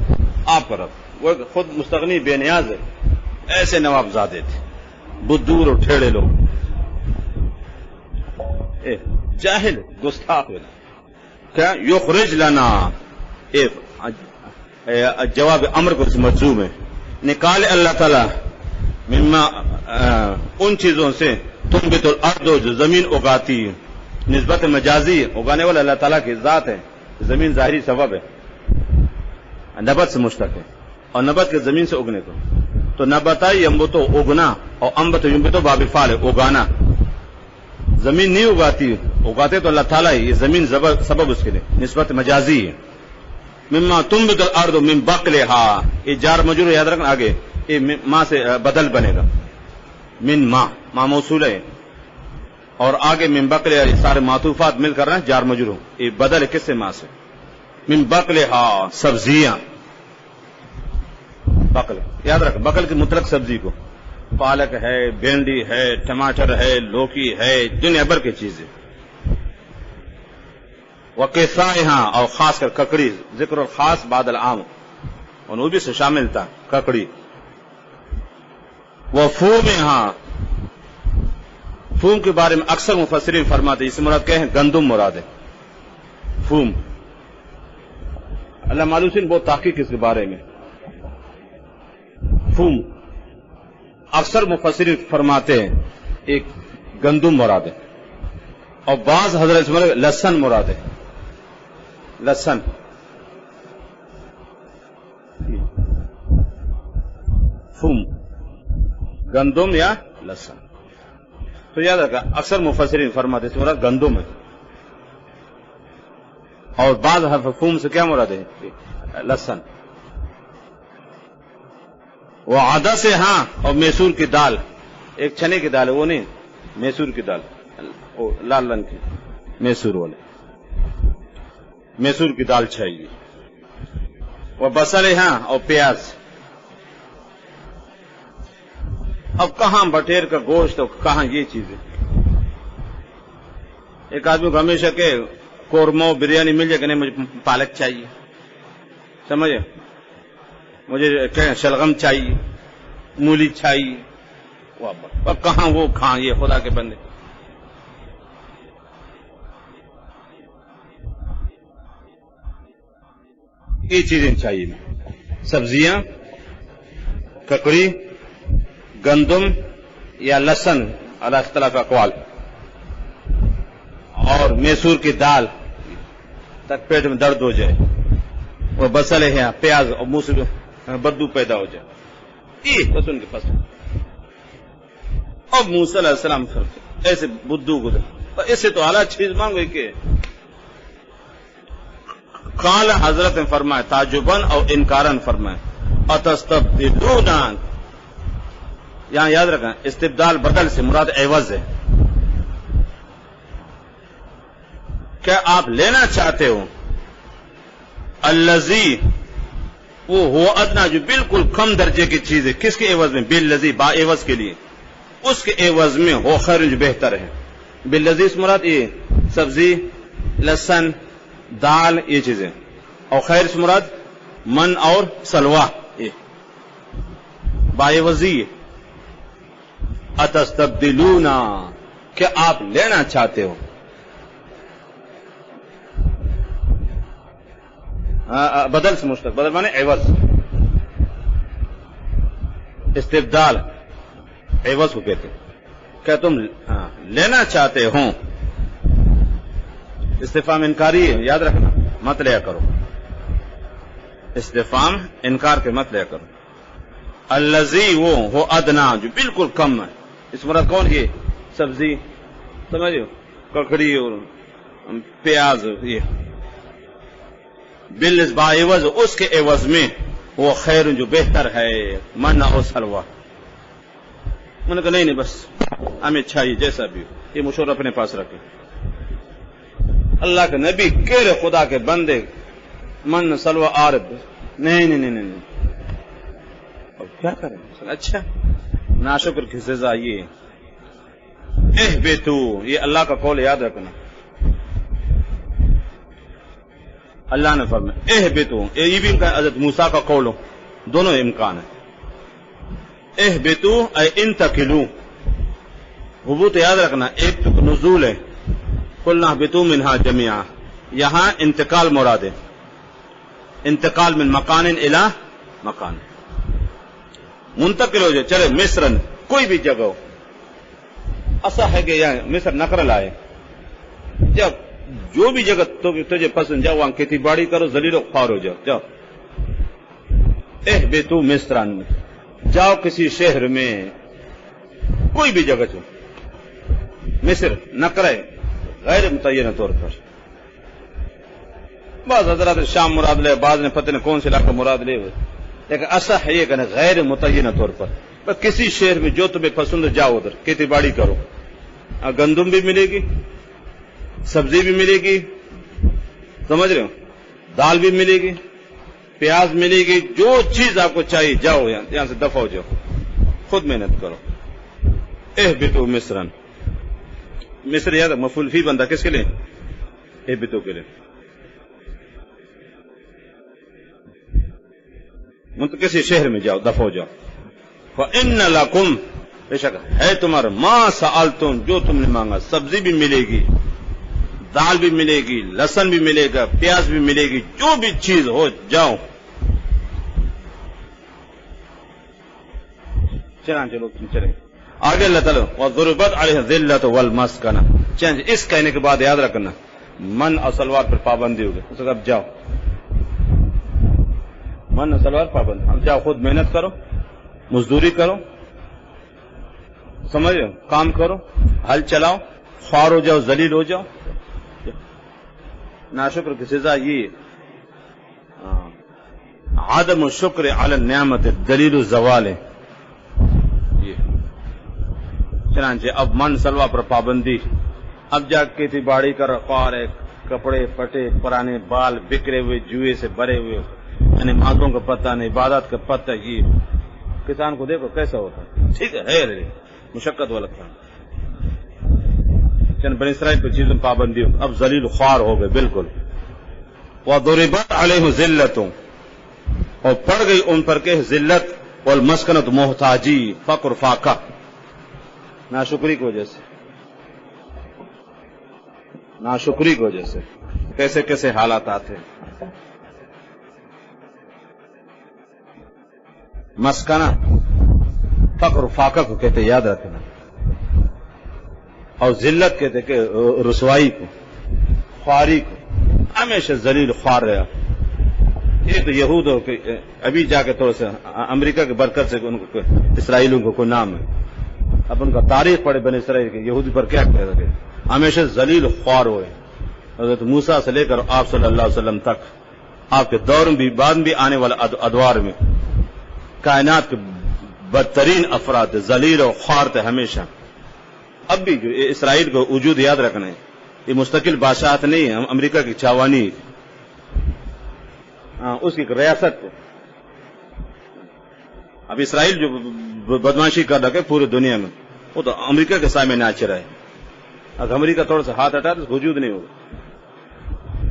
آپ کا رب. وہ خود مستغنی بے نیاز ہے. ایسے نواب زادے تھے، بدور اور ٹھیڑے لوگ، جاہل گستاخ. کیا یخرج لنا، جواب امر کو مجزوم ہے، نکالے اللہ تعالی مما ان چیزوں سے تنبت الارض جو زمین اگاتی ہے. نسبت مجازی، اگانے والا اللہ تعالیٰ کی ذات ہے، زمین ظاہری سبب ہے، نبت سے مشتق ہے، اور نبت کے زمین سے اگنے کو. تو نبتا یمبتو اگنا، اور امبتو یمبتو باب فعل اگانا. زمین نہیں اگاتی، اگاتے تو اللہ تعالیٰ ہی، یہ زمین سبب اس کے لیے، نسبت مجازی ہے. مما تنبت الارض من بقلها، یہ جار مجرور یاد رکھنا، آگے یہ ماں سے بدل بنے گا. من ماں موصول ہے، اور آگے من بقلها، یہ سارے معطوفات مل کر رہے ہیں جار مجرور. یہ بدل ہے کس سے؟ ماں سے. من بقلها، سبزیاں. بقل یاد رکھ، بقل کی مطلق سبزی کو، پالک ہے، بھنڈی ہے، ٹماٹر ہے، لوکی ہے، دنیا بھر کی چیزیں. وقصائها، اور خاص کر ککڑی، ذکر الخاص بعد العام، اور وہ بھی سے شامل تھا ککڑی. وفومها، فوم کے بارے میں اکثر مفسرین فرماتے اس سے مراد کیا ہے؟ گندم مراد ہے. فوم، اللہ معلوسین بہت تحقیق اس کے بارے میں. فوم اکثر مفسرین فرماتے ہیں ایک گندم مراد ہے، اور بعض حضرت لہسن مراد ہے. لہسن، فوم، گندم یا لہسن. تو یاد رکھا، اکثر مفسرین فرماتے اس مراد گندم ہے، اور بعض فوم سے کیا مراد ہے؟ لہسن. وہ عدس سے، ہاں، اور میسور کی دال، ایک چنے کی دال ہے وہ نہیں، میسور کی دال، لال رنگ کی میسور والے، میسور کی دال چاہیے. وہ بصل ہے، ہاں، اور پیاز. اب کہاں بٹیر کا گوشت اور کہاں یہ چیزیں. ایک آدمی کو ہمیشہ کہ قورمہ بریانی مل جائے کہ نہیں، مجھے پالک چاہیے، سمجھے، مجھے شلغم چاہیے، مولی چاہیے. اب کہاں وہ کھاں، یہ خدا کے بندے. یہ چیزیں چاہیے، سبزیاں، ککڑی، گندم یا لہسن علی اختلاف اقوال، اور میسور کی دال تک پیٹ میں درد ہو جائے. وہ بصل ہے، پیاز، اور منہ سے بدبو پیدا ہو جائے، بس ان کے پاس. اب موسیٰ علیہ السلام ایسے بدو گزر، اس سے تو اعلیٰ چیز مانگو کہ قال، حضرت نے فرمایا تعجباً اور انکارن فرمایا، اتستبدلون، یہاں یاد رکھنا استبدال بدل سے مراد عوض ہے. کیا آپ لینا چاہتے ہو الذی، وہ ہو ادنا، جو بالکل کم درجے کی چیز ہے، کس کے عوض میں؟ بالذی، با عوض کے لیے، اس کے عوض میں ہو خیر، جو بہتر ہے. بالذی سے مراد یہ سبزی، لہسن، دال، یہ چیزیں، اور خیر سے مراد من اور سلوا، یہ با عوضی. اتستبدلون، کیا آپ لینا چاہتے ہو؟ بدل سے مشتق، بدل مانے عوض. استبدال عوض کو کہتے ہیں. کیا تم لینا چاہتے ہو؟ استفہام انکاری ہے، یاد رکھنا، مت لیا کرو. استفہام انکار کے مت لیا کرو. الذی وہ ادنا جو بالکل کم ہے. اس مراد کون؟ یہ سبزی سمجھو، ککڑی اور پیاز. یہ بالنسبہ عوض، اس کے عوض میں وہ خیر جو بہتر ہے. من او سلوا. میں نے کہا نہیں بس ہمیں چاہیے جیسا بھی ہو. یہ مشورہ اپنے پاس رکھے. اللہ کے نبی کہہ رہے خدا کے بندے من سلوا عارض. نہیں اب کیا کریں؟ اچھا ناشکر کی سزا یہ اہبتو. یہ اللہ کا قول یاد رکھنا. اللہ نے فرمایا اہبتو. یہ بھی امکان حضرت موسیٰ کا قول ہو، دونوں امکان ہے. اہبتو اے انتقلو. حبوت یاد رکھنا ایک تو نزول ہے. قلنا اہبتو منہا جميعا. یہاں انتقال مراد ہے. انتقال من مکان الى مکان. منتقل ہو جائے چلے مصرن کوئی بھی جگہ ہو. ایسا ہے کہ یہاں مصر نقل آئے. جب جو بھی جگہ تجھے پسند جاؤ وہاں کھیتی باڑی کرو، ذلیل و خوار ہو جاؤ. جاؤ اہبتو مصرن. جاؤ کسی شہر میں کوئی بھی جگہ چو. مصر نقل ہے غیر متعین طور پر. بعض حضرات شام مراد لے، بعض نے پتہ نہیں کون سے علاقہ مراد لے ہوئے، لیکن ایسا ہے یہ کہ غیر متعین طور پر. بس کسی شہر میں جو تمہیں پسند جاؤ، ادھر کھیتی باڑی کرو. گندم بھی ملے گی، سبزی بھی ملے گی، سمجھ رہے ہو، دال بھی ملے گی، پیاز ملے گی، جو چیز آپ کو چاہیے جاؤ یہاں سے دفع ہو جاؤ. خود محنت کرو. اہبتو مصرن. مصر یاد مفعول فی بندہ کس کے لیے؟ اہبتو کے لیے. کسی شہر میں جاؤ، دفع ہو جاؤ. فَإِنَّ لَكُمْ. بے شک ہے تمہارا مَا سَأَلْتُمْ. جو تم نے مانگا. سبزی بھی ملے گی، دال بھی ملے گی، لہسن بھی ملے گا، پیاز بھی ملے گی، جو بھی چیز ہو جاؤ. چلو تم چلیں آگے. اللہ تعالیٰ وَضُرِبَتْ عَلَيْهِ الذِّلَّةُ وَالْمَسْكَنَةُ. اس کہنے کے بعد یاد رکھنا من اور سلوار پر پابندی ہوگی. اس اب جاؤ من اور سلوار پابند. اب جاؤ خود محنت کرو، مزدوری کرو، سمجھ کام کرو، ہل چلاؤ، خوار ہو جاؤ، ذلیل ہو جاؤ. ناشکر کی سزا یہ عدم الشکر علی النعمت دلیل الزوال ہے. چنانچہ اب من سلوا پر پابندی. اب جا کھیتی باڑی کا رخوار ہے، کپڑے پٹے پرانے بال بکھرے ہوئے جوئے سے بھرے ہوئے، یعنی ماتوں کا پتہ نہیں، عبادت کا پتہ. یہ کسان کو دیکھو کیسا ہوتا ہے. ٹھیک ہے مشقت والا کام. بنی اسرائیل پر چیزوں پابندی ہو. اب ذلیل خوار ہو گئے بالکل. وَضُرِبَتْ عَلَيْهِ ذِلَّةٌ. اور پڑ گئی ان پر کہ ذلت، والمسکنۃ محتاجی، فقر فاقہ، ناشکری کی وجہ سے. ناشکری کی وجہ سے کیسے کیسے حالات آتے. مسکنہ فقر فاقہ کو کہتے، یاد رکھنا. اور ذلت کہتے کہ رسوائی کو، خواری کو. ہمیشہ ذلیل خوار رہا. یہ تو یہود ہو کہ ابھی جا کے تھوڑا سا امریکہ کے برکت سے ان کو اسرائیلیوں کو کوئی نام ہے. اب ان کا تاریخ پڑھے بنی اسرائیل کے یہودی پر کیا کہہ سکے. ہمیشہ ذلیل خوار ہوئے. حضرت موسیٰ سے لے کر آپ صلی اللہ علیہ وسلم تک، آپ کے دور میں بھی بعد بھی آنے والے ادوار میں کائنات کے بدترین افراد ذلیل اور خوار تھے ہمیشہ. اب بھی جو اسرائیل کو وجود یاد رکھنا ہے، یہ مستقل بادشاہت نہیں ہے. امریکہ کی چاوانی اس کی ریاست. اب اسرائیل جو بدماشی کر رکھے پوری دنیا میں، وہ تو امریکہ کے سائے میں ناچ رہا ہے. اگر امریکہ تھوڑا سا ہاتھ ہٹا تو وجود نہیں ہوگا.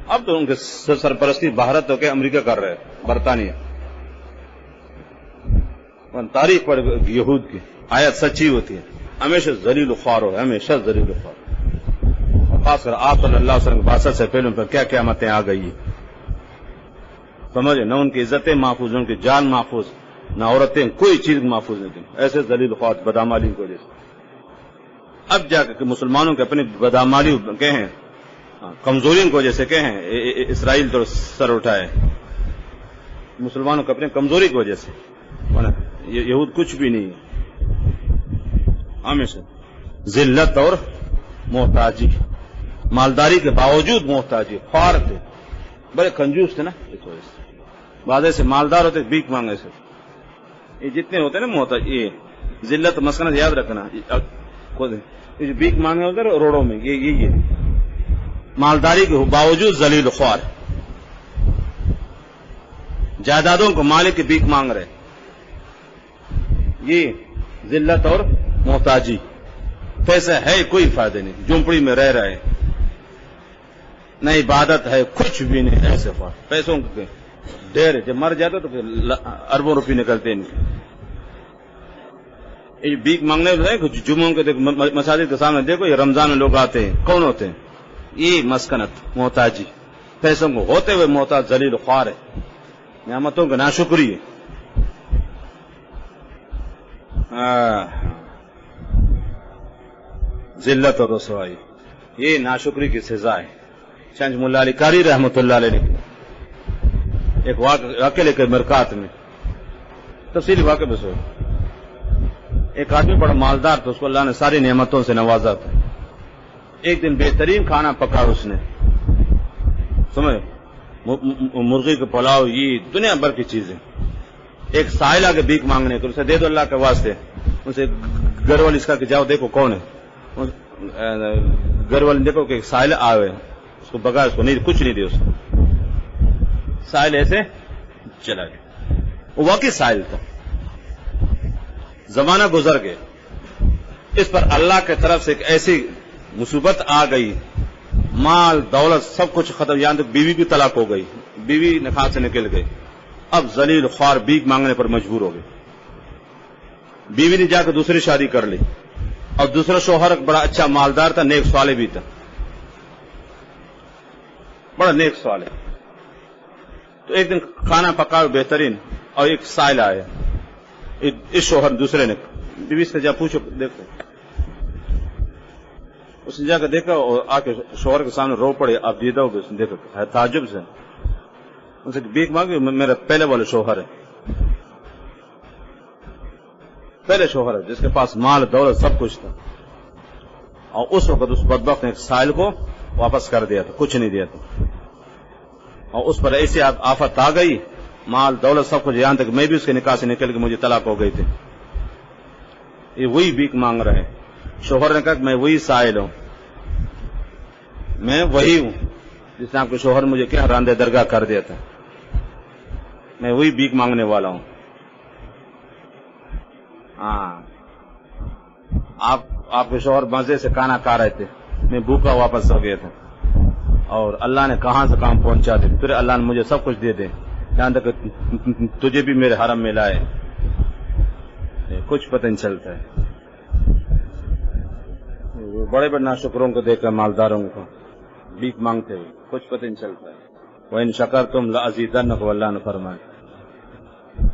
اب تو ان کے سرپرستی بھارت ہو کے امریکہ کر رہے ہیں، برطانیہ. تاریخ پڑھ یہود کی آیت سچی ہوتی ہے. ہمیشہ ذلیل و خوار ہو، ہمیشہ ذلیل و خوار. خاص کر آپ صلی اللہ علیہ وسلم کے بعثت سے پہلے پر کیا قیامتیں آ گئی. سمجھے نہ ان کی عزتیں محفوظ، ان کی جان محفوظ. نہ عورتیں، کوئی چیز محفوظ نہیں تھی، ایسے ذلیل خوار بدعمالی کی وجہ سے۔ اب جا کے مسلمانوں کے اپنی بدعمالی کہیں کمزوریوں کی وجہ سے کہیں اسرائیل تو سر اٹھائے، مسلمانوں کو اپنی کمزوری کی وجہ سے، یہود کچھ بھی نہیں ہے، ہمیشہ ذلت اور محتاجی، مالداری کے باوجود محتاجی، خوار تھے، بڑے کنجوس تھے نا، اس وجہ سے بعض ایسے مالدار ہوتے بھیک مانگے سے، یہ جتنے ہوتے ہیں نا محتاج، یہ ذلت مسکنت یاد رکھنا، یہ جو بھیک مانگے ہوتے ہیں روڈوں میں، یہ مالداری کے باوجود ذلیل خوار، جائیدادوں کو مالک کی بھیک مانگ رہے، یہ ذلت اور محتاجی، پیسہ ہے کوئی فائدہ نہیں، جھونپڑی میں رہ رہے، نہ عبادت ہے، کچھ بھی نہیں، ایسے خوار، پیسوں کے ڈھیر، جب مر جاتا تو اربوں روپے نکلتے ان کے۔ یہ بھیک مانگنے جمعوں کے مساجد کے سامنے دیکھو، یہ رمضان میں لوگ آتے ہیں، کون ہوتے ہیں؟ یہ مسکنت، محتاجی، پیسوں کو ہوتے ہوئے محتاج ذلیل خوار ہے، نعمتوں کا ناشکری ہے۔ ذلت اور رسوائی، یہ ناشکری کی سزا ہے۔ شنج ملا علی قاری رحمۃ اللہ علیہ نے ایک واقعہ لے کر مرکات میں تفصیلی واقعہ بس ہو، ایک آدمی بڑا مالدار تھا، اس کو اللہ نے ساری نعمتوں سے نوازا تھا۔ ایک دن بہترین کھانا پکا اس نے، سمجھ، مرغی کے پلاؤ، یہ دنیا بھر کی چیزیں۔ ایک سائل آ کے بھیک مانگنے کو، اسے دے دو اللہ کے واسطے، اسے گھر والی اس کا کہ جاؤ دیکھو کون ہے، گھر والے دیکھو کہ سائل آئے، اس کو بگا، اس کو نہیں، کچھ نہیں دے، اس کو سائل ایسے چلا گیا، وہ واقعی سائل تھا۔ زمانہ گزر گیا، اس پر اللہ کی طرف سے ایک ایسی مصیبت آ گئی، مال دولت سب کچھ ختم، یہاں تک بیوی بھی طلاق ہو گئی، بیوی نکاح سے نکل گئی، اب ذلیل خوار بھیک مانگنے پر مجبور ہو گئی۔ بیوی نے جا کے دوسری شادی کر لی، اور دوسرا شوہر بڑا اچھا مالدار تھا، نیک صالح بھی تھا، بڑا نیک صالح۔ تو ایک دن کھانا پکاؤ بہترین، اور ایک سائل آیا، اس شوہر دوسرے نے بیوی سے جا پوچھو دیکھو، اس نے جا کے دیکھا اور آ کے شوہر کے سامنے رو پڑے، آپ دیدہ ہو گئے، اس نے دیکھا تعجب سے، ان سے بھیک مانگی، میرا پہلے والے شوہر ہے، پہلے شوہر ہے جس کے پاس مال دولت سب کچھ تھا، اور اس وقت اس بدبخت نے ایک سائل کو واپس کر دیا تھا، کچھ نہیں دیا تھا، اور اس پر ایسی آفت آ گئی، مال دولت سب کچھ، یہاں تک میں بھی اس کے نکاح سے نکل کے مجھے طلاق ہو گئی تھی۔ یہ وہی بھیک مانگ رہے ہیں۔ شوہر نے کہا کہ میں وہی سائل ہوں، میں وہی ہوں جس نے آپ کے شوہر مجھے کیا راندے درگاہ کر دیا تھا، میں وہی بھیک مانگنے والا ہوں۔ ہاں، آپ کے شوہر مزے سے کھانا کھا رہے تھے، میں بھوکا واپس ہو گیا تھا، اور اللہ نے کہاں سے کام پہنچا دے، پھر اللہ نے مجھے سب کچھ دے دے، یہاں تک تجھے بھی میرے حرم میں لائے، کچھ پتہ نہیں چلتا ہے۔ بڑے بڑے ناشکروں کو دیکھ کر مالداروں کو بھیک مانگتے ہوئے کچھ پتہ نہیں چلتا ہے۔ وَإِن شَكَرْتُمْ لَأَزِيدَنَّكُمْ، اللہ نے فرمایا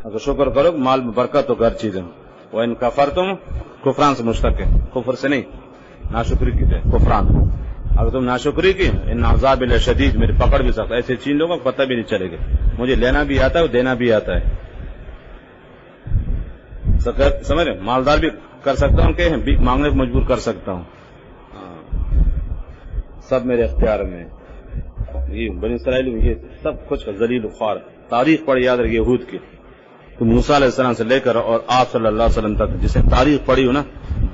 اگر شکر کرو مال میں برکت تو ہر چیز ہے۔ وَإِن كَفَرْتُمْ، کفران سے مشتق ہے، کفر سے نہیں، ناشکری کی ہے کفران۔ اگر تم ناشکری کی، ان عذاب لشدید، میری پکڑ بھی سخت، ایسے چین لوگوں کو پتہ بھی نہیں چلے گا، مجھے لینا بھی آتا ہے اور دینا بھی آتا ہے، سمجھ رہے، مالدار بھی کر سکتا ہوں کہ بھیک مانگنے کو مجبور کر سکتا ہوں، سب میرے اختیار میں۔ یہ بنی اسرائیل میں یہ سب کچھ ذلیل و خوار، تاریخ پڑھی یاد رکھیے یہود کی، تو موسیٰ علیہ السلام سے لے کر اور آپ صلی اللہ علیہ وسلم تک جسے تاریخ پڑھی ہو نا،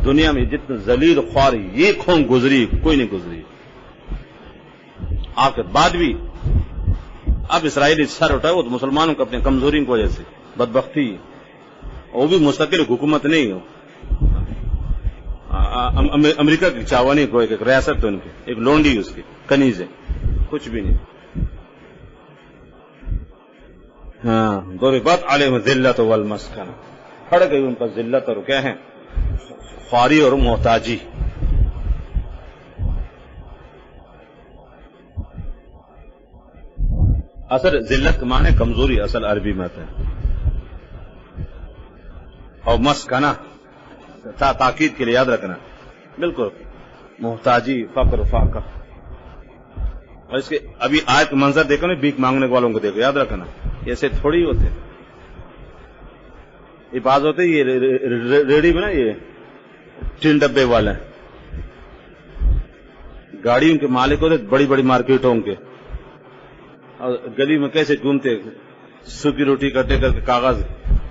دنیا میں جتنے ذلیل خوار یہ قوم گزری، کوئی نہیں گزری۔ آپ کے بعد بھی اب اسرائیلی سر اٹھائے، وہ تو مسلمانوں کو اپنے کمزوری کی وجہ سے بدبختی، وہ بھی مستقل حکومت نہیں ہو، امریکہ کی چاوانی کو ایک ریاست ہے ان کی، ایک لونڈی اس کی کنیز ہے، کچھ بھی نہیں۔ ہاں، ضربت علیہم الذلۃ والمسکنہ، پڑ گئی ان پر ذلت اور کیا ہے، خواری اور محتاجی۔ اصل ذلت کے معنی کمزوری، اصل عربی میں ہے، اور مسکنہ تاکید کے لیے یاد رکھنا، بالکل محتاجی، فقر، فاقہ. اور اس کے ابھی آیت کا منظر دیکھو نا، بھیک مانگنے والوں کو دیکھو، یاد رکھنا ایسے تھوڑی ہوتے. یہ بعض ہوتے یہ ریڑھی میں نا، یہ ٹین ڈبے والے گاڑیوں کے مالک ہوتے، بڑی بڑی مارکیٹوں کے، اور گلی میں کیسے گھومتے، سوکھی روٹی کٹے کر کے، کاغذ،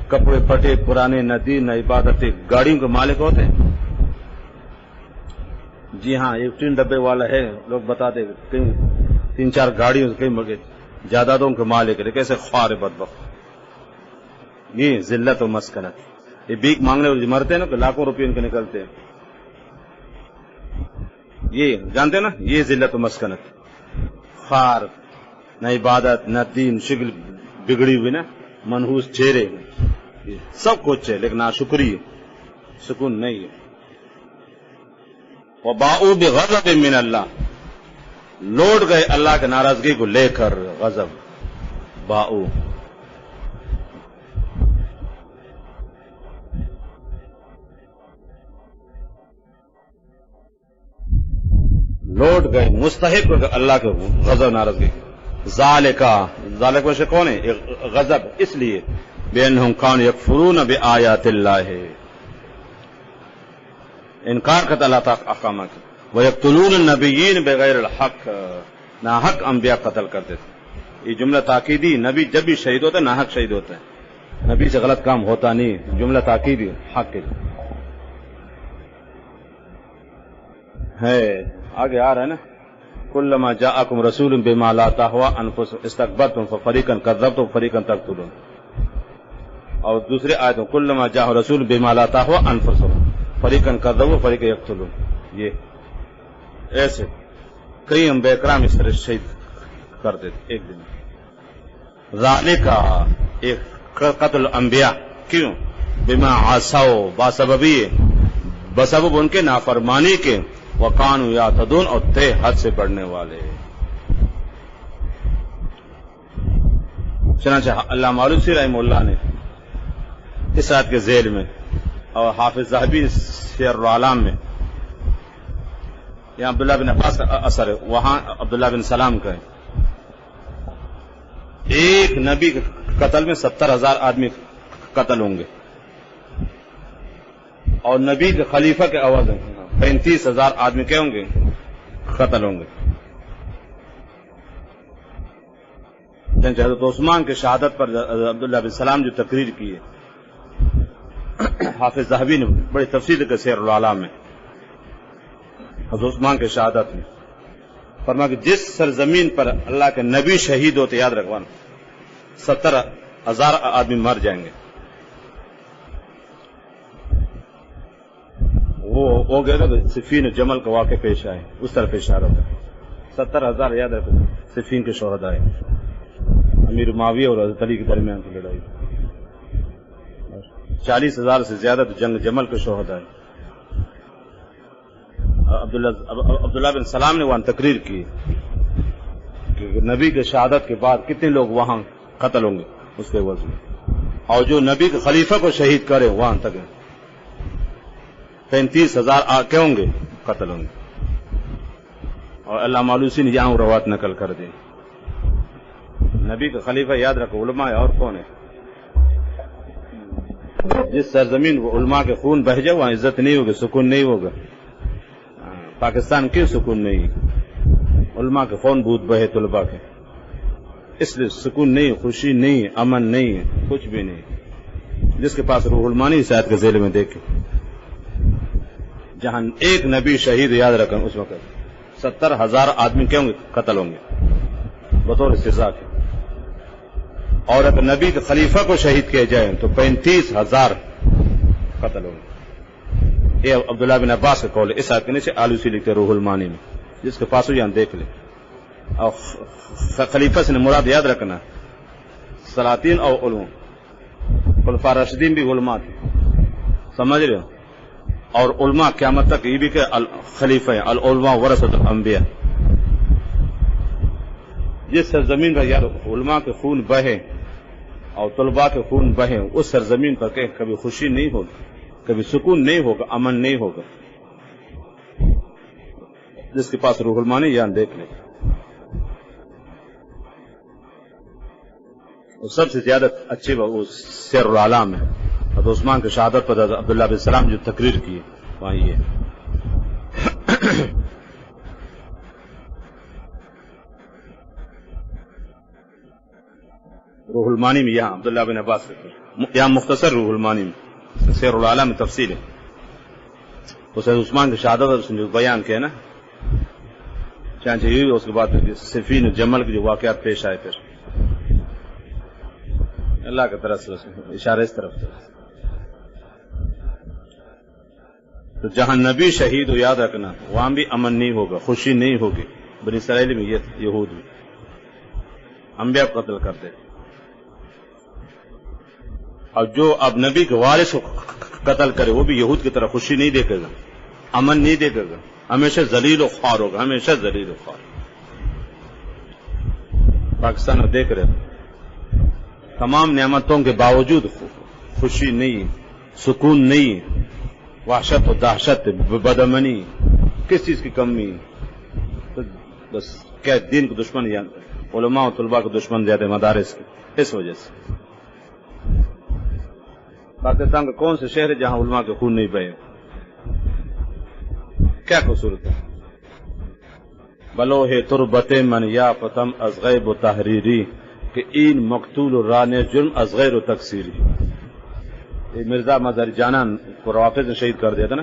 کپڑے پھٹے پرانے، نہ دین نہ عبادت، گاڑیوں کے مالک ہوتے. جی ہاں، ایک ٹین ڈبے والا ہے، لوگ بتاتے کہیں 3-4 گاڑیوں سے، کہیں جائیدادوں کے مالک ہے، کیسے خوار بدبخت. یہ ذلت و مسکنت. یہ بھیک مانگنے والے مرتے ہیں نا، کہ لاکھوں روپے ان کے نکلتے ہیں، یہ جانتے نا، یہ ذلت و مسکنت. خوار، نہ عبادت نہ دین، شکل بگڑی ہوئی نا، منحوس چہرے، سب کچھ ہے لیکن ناشکری، سکون نہیں ہے. وَبَاءُوا بِغَضَبٍ مِّنَ اللَّهِ، لوٹ گئے اللہ کی ناراضگی کو لے کر. غضب، باؤ، لوٹ گئے، مستحق ہو گئے اللہ کے غضب ناراضگی. ذالک وشے کون ہے؟ غضب اس لیے بِأَنَّهُمْ كَانُوا يَكْفُرُونَ بِآيَاتِ اللَّهِ، انکار کرتا اللہ تعالیٰ احکامات. وَيَقْتُلُونَ النَّبِيِّينَ بِغَيْرِ الْحَقِّ، ناحق انبیاء قتل کرتے تھے. یہ جملہ تاکیدی، نبی جب بھی شہید ہوتا ہے ناحق شہید ہوتا ہے، نبی سے غلط کام ہوتا نہیں. جملہ تاکیدی حق کے ہے. آگے آ رہا ہے نا، کلما جاءکم رسول بما لا تہوی انفسکم استکبرتم ففریقا کذبتم وفریقا تقتلون. اور دوسرے آیت میں کلما جاء رسول بما لا تہوی انفسکم فریقا کذبوا وفریقا یقتلون. یہ ایسے کئی انبیاء کرام اس طرح شہید کر دیتے ایک دن. ذالک، ایک قتل انبیاء، کیوں؟ بما عصوا، بسبب ان کے نافرمانی کے، وَقَانُوا يَعْتَدُونَ، اور تھے حد سے بڑھنے والے. چنانچہ علامہ آلوسی رحمہ اللہ نے اس آیت کے ذیل میں، اور حافظ ذہبی سیر العلام میں، یہاں عبداللہ بن عباس کا اثر ہے، وہاں عبداللہ بن سلام کا ہے. ایک نبی کے قتل میں 70,000 آدمی قتل ہوں گے، اور نبی کے خلیفہ کے عوض 35,000 آدمی کیا ہوں گے؟ قتل ہوں گے. حضرت عثمان کے شہادت پر عبداللہ بن سلام جو تقریر کی ہے، حافظ ذہبی نے بڑی تفصیل کے سیر العلام میں، حضرت عثمان کے شہادت میں فرمایا کہ جس سرزمین پر اللہ کے نبی شہید ہوتے، یاد رکھوانا، 70,000 آدمی مر جائیں گے. وہ گئے نا، صفین جمل کا واقع پیش آئے، اس طرح پیش آ رہا تھا. 70,000 یاد رکھو، صفین کے شہداء آئے، امیر معاویہ اور حضرت علی کے درمیان کی لڑائی. 40,000 سے زیادہ تو جنگ جمل کے شہداء آئے. عبداللہ بن سلام نے وہاں تقریر کی کہ نبی کے شہادت کے بعد کتنے لوگ وہاں قتل ہوں گے اس کے عوض میں، اور جو نبی کے خلیفہ کو شہید کرے وہاں تک 35,000 کیا ہوں گے؟ قتل ہوں گے. اور علامہ آلوسی نے یہاں روایت نقل کر دی. نبی کا خلیفہ یاد رکھو علماء ہے، اور کون ہے؟ جس سرزمین وہ علماء کے خون بہ جائے وہاں عزت نہیں ہوگی، سکون نہیں ہوگا. پاکستان کیوں سکون نہیں؟ علماء کے خون بہت بہے طلباء کے، اس لیے سکون نہیں، خوشی نہیں، امن نہیں، کچھ بھی نہیں. جس کے پاس روح علماء نہیں، شاید کے ذیل میں دیکھے، جہاں ایک نبی شہید یاد رکھیں اس وقت 70,000 آدمی کیا ہوں گے؟ قتل ہوں گے بطور سزا کے. اور اگر نبی کے خلیفہ کو شہید کیا جائے تو 35,000 قتل ہوں گے. یہ عبداللہ بن عباس کا قول ہے. اس آیت کے نیچے آلوسی لکھتے روح المانی میں، جس کے پاس ہو یہاں دیکھ لیں. اور خلیفہ سے مراد یاد رکھنا سلاطین اور علماء، خلفاء راشدین بھی علماء تھے، سمجھ رہے ہو؟ اور علماء قیامت تک یہ بھی کہ خلیفہ ہیں، العلماء ورثۃ الانبیاء. جس سرزمین پر یار علماء کے خون بہے اور طلباء کے خون بہیں، اس سرزمین پر کہ کبھی خوشی نہیں ہوگی، کبھی سکون نہیں ہوگا، امن نہیں ہوگا۔ جس کے پاس روح المانی یہاں دیکھ لیں، سب سے زیادہ اچھی وہ سیر العالم ہے، حضرت عثمان کی شہادت پر عبداللہ بن سلام جو تقریر کی وہاں یہ روح المانی میں، یہاں عبداللہ بن عباس یہاں مختصر روح المانی میں سیر العالم میں تفصیل ہے۔ اس عثمان کی شہادت اور اس نے جو بیان کیا نا، چانچہ ہوئی، اس کے بعد صفین جمل کے جو واقعات پیش آئے، پھر اللہ کی طرف سے اشارہ اس طرف سے، تو جہاں نبی شہید ہو یاد رکھنا وہاں بھی امن نہیں ہوگا، خوشی نہیں ہوگی۔ بنی اسرائیل میں یہود بھی انبیاء قتل کرتے، اور جو اب نبی کے وارث کو قتل کرے وہ بھی یہود کی طرح خوشی نہیں دیکھے گا، امن نہیں دیکھے گا، ہمیشہ ذلیل و خوار ہوگا، ہمیشہ ذلیل و خوار۔ پاکستان میں دیکھ رہے تمام نعمتوں کے باوجود خوشی نہیں، سکون نہیں، وحشت و دہشت، بدامنی، کس چیز کی کمی، تو بس کیا دین کے دشمن یا علماء و طلباء کے دشمن زیادہ مدارس کے، اس وجہ سے۔ پاکستان کا کون سے شہر ہے جہاں علماء کے خون نہیں بہے؟ کیا قصور تھا؟ بلوہ تربت من یا فتم از غیب و تحریری کہ این مقتول ران جرم از غیر و تکسیری۔ مرزا مظہر جانان کو روافظ نے شہید کر دیا تھا نا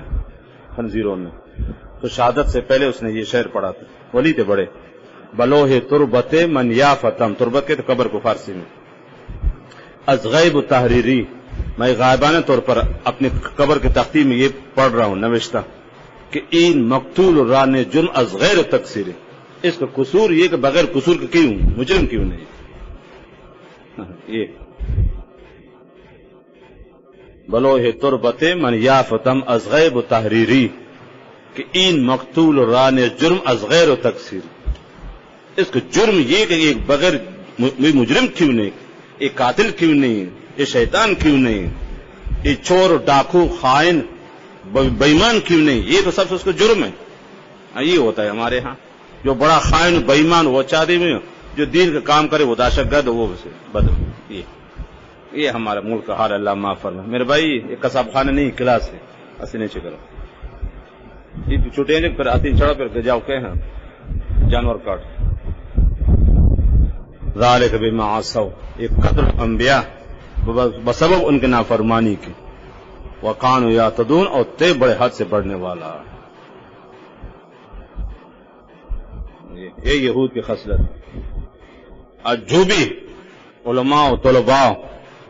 خنزیروں نے، تو شہادت سے پہلے اس نے یہ شعر پڑھا تھا، ولی تھے بڑے، بلوہ تربت من یا فتم، تربت کے قبر کو فارسی میں، از غیب و تحریری، میں غائبانہ طور پر اپنی قبر کے تختی میں یہ پڑھ رہا ہوں نوشتہ کہ این مقتول ران جرم از غیر تقصیر، اس کا قصور یہ کہ بغیر قصور کے کیوں، مجرم کیوں نہیں، یہ بلوہ تربت من یا فتم از غیب و تحریری کہ این مقتول ران جرم از غیر تقصیر، اس کا جرم یہ کہ یہ بغیر مجرم کیوں نہیں، یہ قاتل کیوں نہیں، یہ شیطان کیوں نہیں، یہ چور ڈاکو خائن بےمان کیوں نہیں، یہ تو سب سے اس کا جرم ہے۔ یہ ہوتا ہے ہمارے ہاں، جو بڑا خائن بےمان وہ چادی میں، جو دین کا کام کرے وہ دہشت گرد، وہ بدل، یہ ہمارا ملک کا حال، اللہ معاف فرمائے۔ میرے بھائی یہ قصاب خانہ نہیں، کلاس ہے، ایسے نہیں چکر یہ چھٹے پھر آتی چڑھا پھر جاؤ کہ جانور کاٹ، ذالک بما عصوا، یہ قتل انبیاء بسبب ان کے نافرمانی کی، وقانوا یعتدون، اور تے بڑے حد سے بڑھنے والا، یہ یہود کی خصلت۔ اور جو بھی علماء و طلباء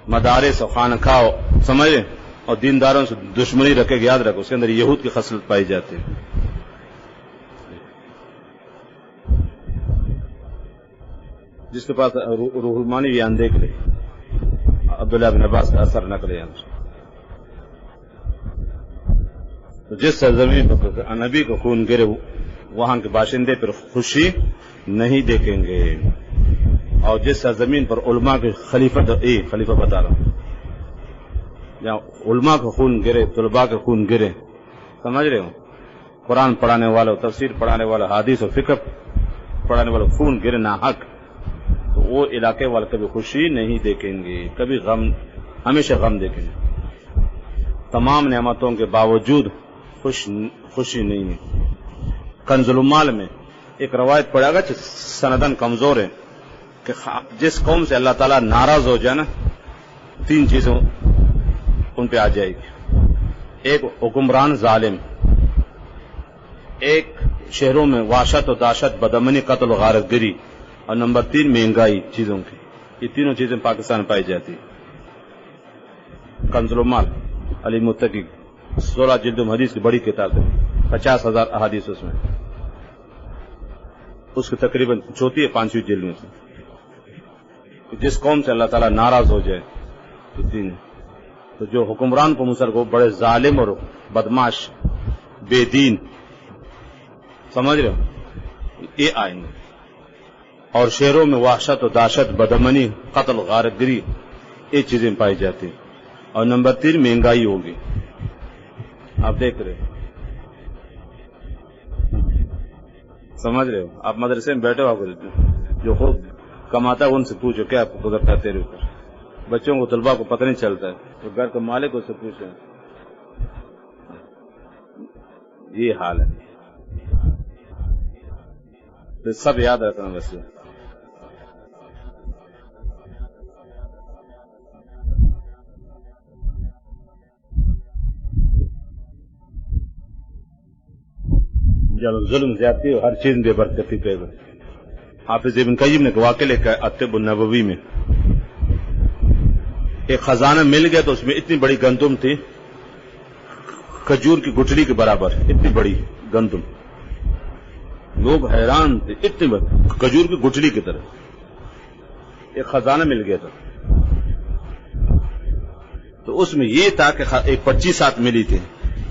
مدارس و خانقاہ سمجھے اور دینداروں سے دشمنی رکھے، یاد رکھو اس کے اندر یہود کی خصلت پائی جاتی ہے۔ جس کے پاس روح المانی بیان دیکھ لے، عبداللہ بن عباس کا اثر نقل ہے، تو جس سرزمین پر نبی کو خون گرے وہاں کے باشندے پر خوشی نہیں دیکھیں گے، اور جس سرزمین پر علماء کے خلیفہ بتا رہا ہوں، جہاں علماء کا خون گرے، طلباء کا خون گرے، سمجھ رہے ہو، قرآن پڑھانے والا، تفسیر پڑھانے والا، حدیث و فقہ پڑھانے والا خون گرے ناحق، تو وہ علاقے والے کبھی خوشی نہیں دیکھیں گے، کبھی غم، ہمیشہ غم دیکھیں گے، تمام نعمتوں کے باوجود خوشی نہیں ہے۔ کنز المال میں ایک روایت پڑھا گا سندن کمزور ہے کہ جس قوم سے اللہ تعالیٰ ناراض ہو جائے نا، تین چیزوں ان پہ آ جائے گی، ایک حکمران ظالم، ایک شہروں میں وحشت و دہشت، بدامنی، قتل و غارت گری، اور نمبر 3 مہنگائی چیزوں کی۔ یہ تینوں چیزیں پاکستان میں پائی جاتی ہیں۔ کنز المال علی متقی 16 جلد حدیث کی بڑی کتاب ہے، 50,000 احادیث اس میں، اس کی تقریباً چوتھی ہے 5ویں جلد میں سے۔ جس قوم سے اللہ تعالیٰ ناراض ہو جائے تو جو حکمران کو مسر کو بڑے ظالم اور بدماش بے دین، سمجھ رہے ہو، یہ آئیں گے، اور شہروں میں وحشت و دہشت، بدامنی، قتل غارت گری، یہ چیزیں پائی جاتی ہیں. اور نمبر 3 مہنگائی ہوگی. آپ دیکھ رہے ہو, سمجھ رہے ہو, آپ مدرسے میں بیٹھے ہو, آپ جو خود کماتا ہے ان سے پوچھو کیا گزرتا ہے تیرے اوپر. بچوں کو طلبا کو پتہ نہیں چلتا ہے, تو گھر کے مالک اس سے پوچھیں. یہ حال ہے, تو سب یاد رکھنا. ویسے جب ظلم زیادتی ہو ہر چیز بے برکتی پہ. حافظ ابن قیم نے واقعہ لکھا ہے الطب النبوی میں, ایک خزانہ مل گیا تو اس میں اتنی بڑی گندم تھی, کھجور کی گٹھلی کے برابر, اتنی بڑی گندم. لوگ حیران تھے, اتنی بڑی کھجور کی گٹھلی کی طرح ایک خزانہ مل گیا تھا. تو اس میں یہ تھا کہ ایک 25 ساتھ ملی تھی,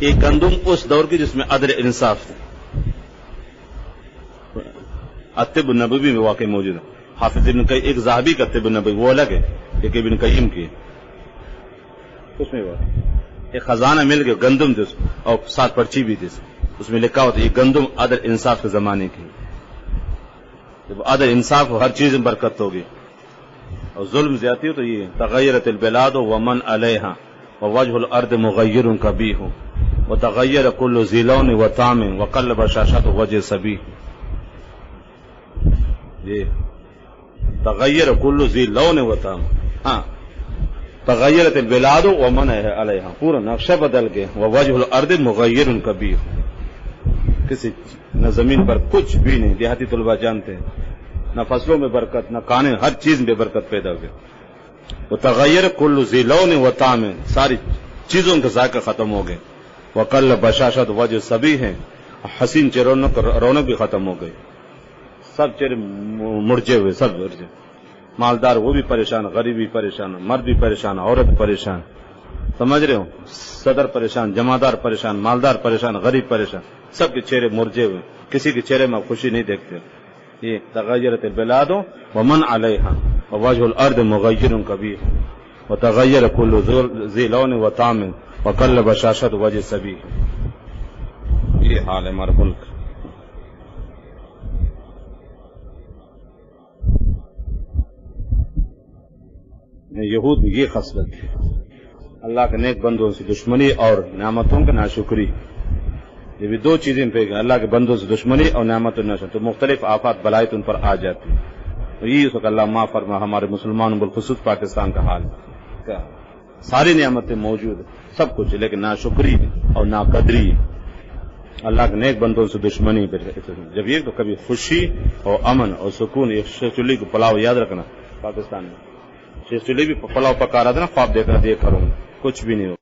ایک گندم اس دور کی جس میں عدل انصاف تھا. الطب النبوی میں واقع موجود ہے. حافظ ابن قیم ایک ذہبی کا الطب النبوی وہ الگ ہے, ایک ابن قیم کی. اس میں ایک خزانہ مل گیا, گندم تھی اور ساتھ پرچی بھی تھی. اس میں لکھا ہوتا یہ گندم عدل انصاف کے زمانے کی. جب عدل انصاف ہو ہر چیز میں برکت ہوگی, اور ظلم زیادتی ہو تو یہ تغیرت البلاد ومن علیہا ووجہ الارض مغیر کبیح وتغیر کل ذی لون وطعم وقل بشاشۃ وجہ صبیح. یہ تغیر کل ذی لون وطعم, ہاں تغیرت البلاد ومن علیہا, پورا نقشہ بدل گیا. ووجہ الارض مغیر کبیح, کسی نہ زمین پر کچھ بھی نہیں. دیہاتی طلباء جانتے ہیں, نہ فصلوں میں برکت, نہ کھانے, ہر چیز میں برکت پیدا ہو گئی. وتغیر کل ذی لون وطعم, ساری چیزوں کا ذائقہ ختم ہو گئے. وقل بشاشۃ وجہ صبیح, حسین چہروں کی رونق بھی ختم ہو گئی. سب چہرے مرجے ہوئے, سب مرجے. مالدار وہ بھی پریشان, غریب بھی پریشان, مرد بھی پریشان, عورت پریشان. سمجھ رہے ہو, صدر پریشان, جمعدار پریشان, مالدار پریشان, غریب پریشان, سب کے چہرے مرجے ہوئے. کسی کے چہرے میں آپ خوشی نہیں دیکھتے. یہ تغیرت البلاد ومن علیہا ووجہ الارض مغیر کبیح وتغیر کل ذی لون وطعم وقل بشاشۃ وجہ صبیح. یہ حال ہے ہمارا ملک. یہود میں یہ خصلت ہے, اللہ کے نیک بندوں سے دشمنی اور نعمتوں کا ناشکری. یہ بھی دو چیزیں پہ گئے, اللہ کے بندوں سے دشمنی اور نعمت و ناشکری, تو مختلف آفات بلائیں ان پر آ جاتی. تو یہ اس وقت اللہ معاف فرما. ہمارے مسلمانوں بالخصوص پاکستان کا حال کیا, ساری نعمتیں موجود ہیں, سب کچھ, لیکن ناشکری اور ناقدری, اللہ کے نیک بندوں سے دشمنی. جب یہ تو کبھی خوشی اور امن اور سکون. یہ شیخ چلی کو پلاؤ یاد رکھنا, پاکستان میں شیخ چلی بھی پلاؤ پکا رہا تھا نا, خواب دیکھ رہا تھا یہ کروں, کچھ بھی نہیں ہو.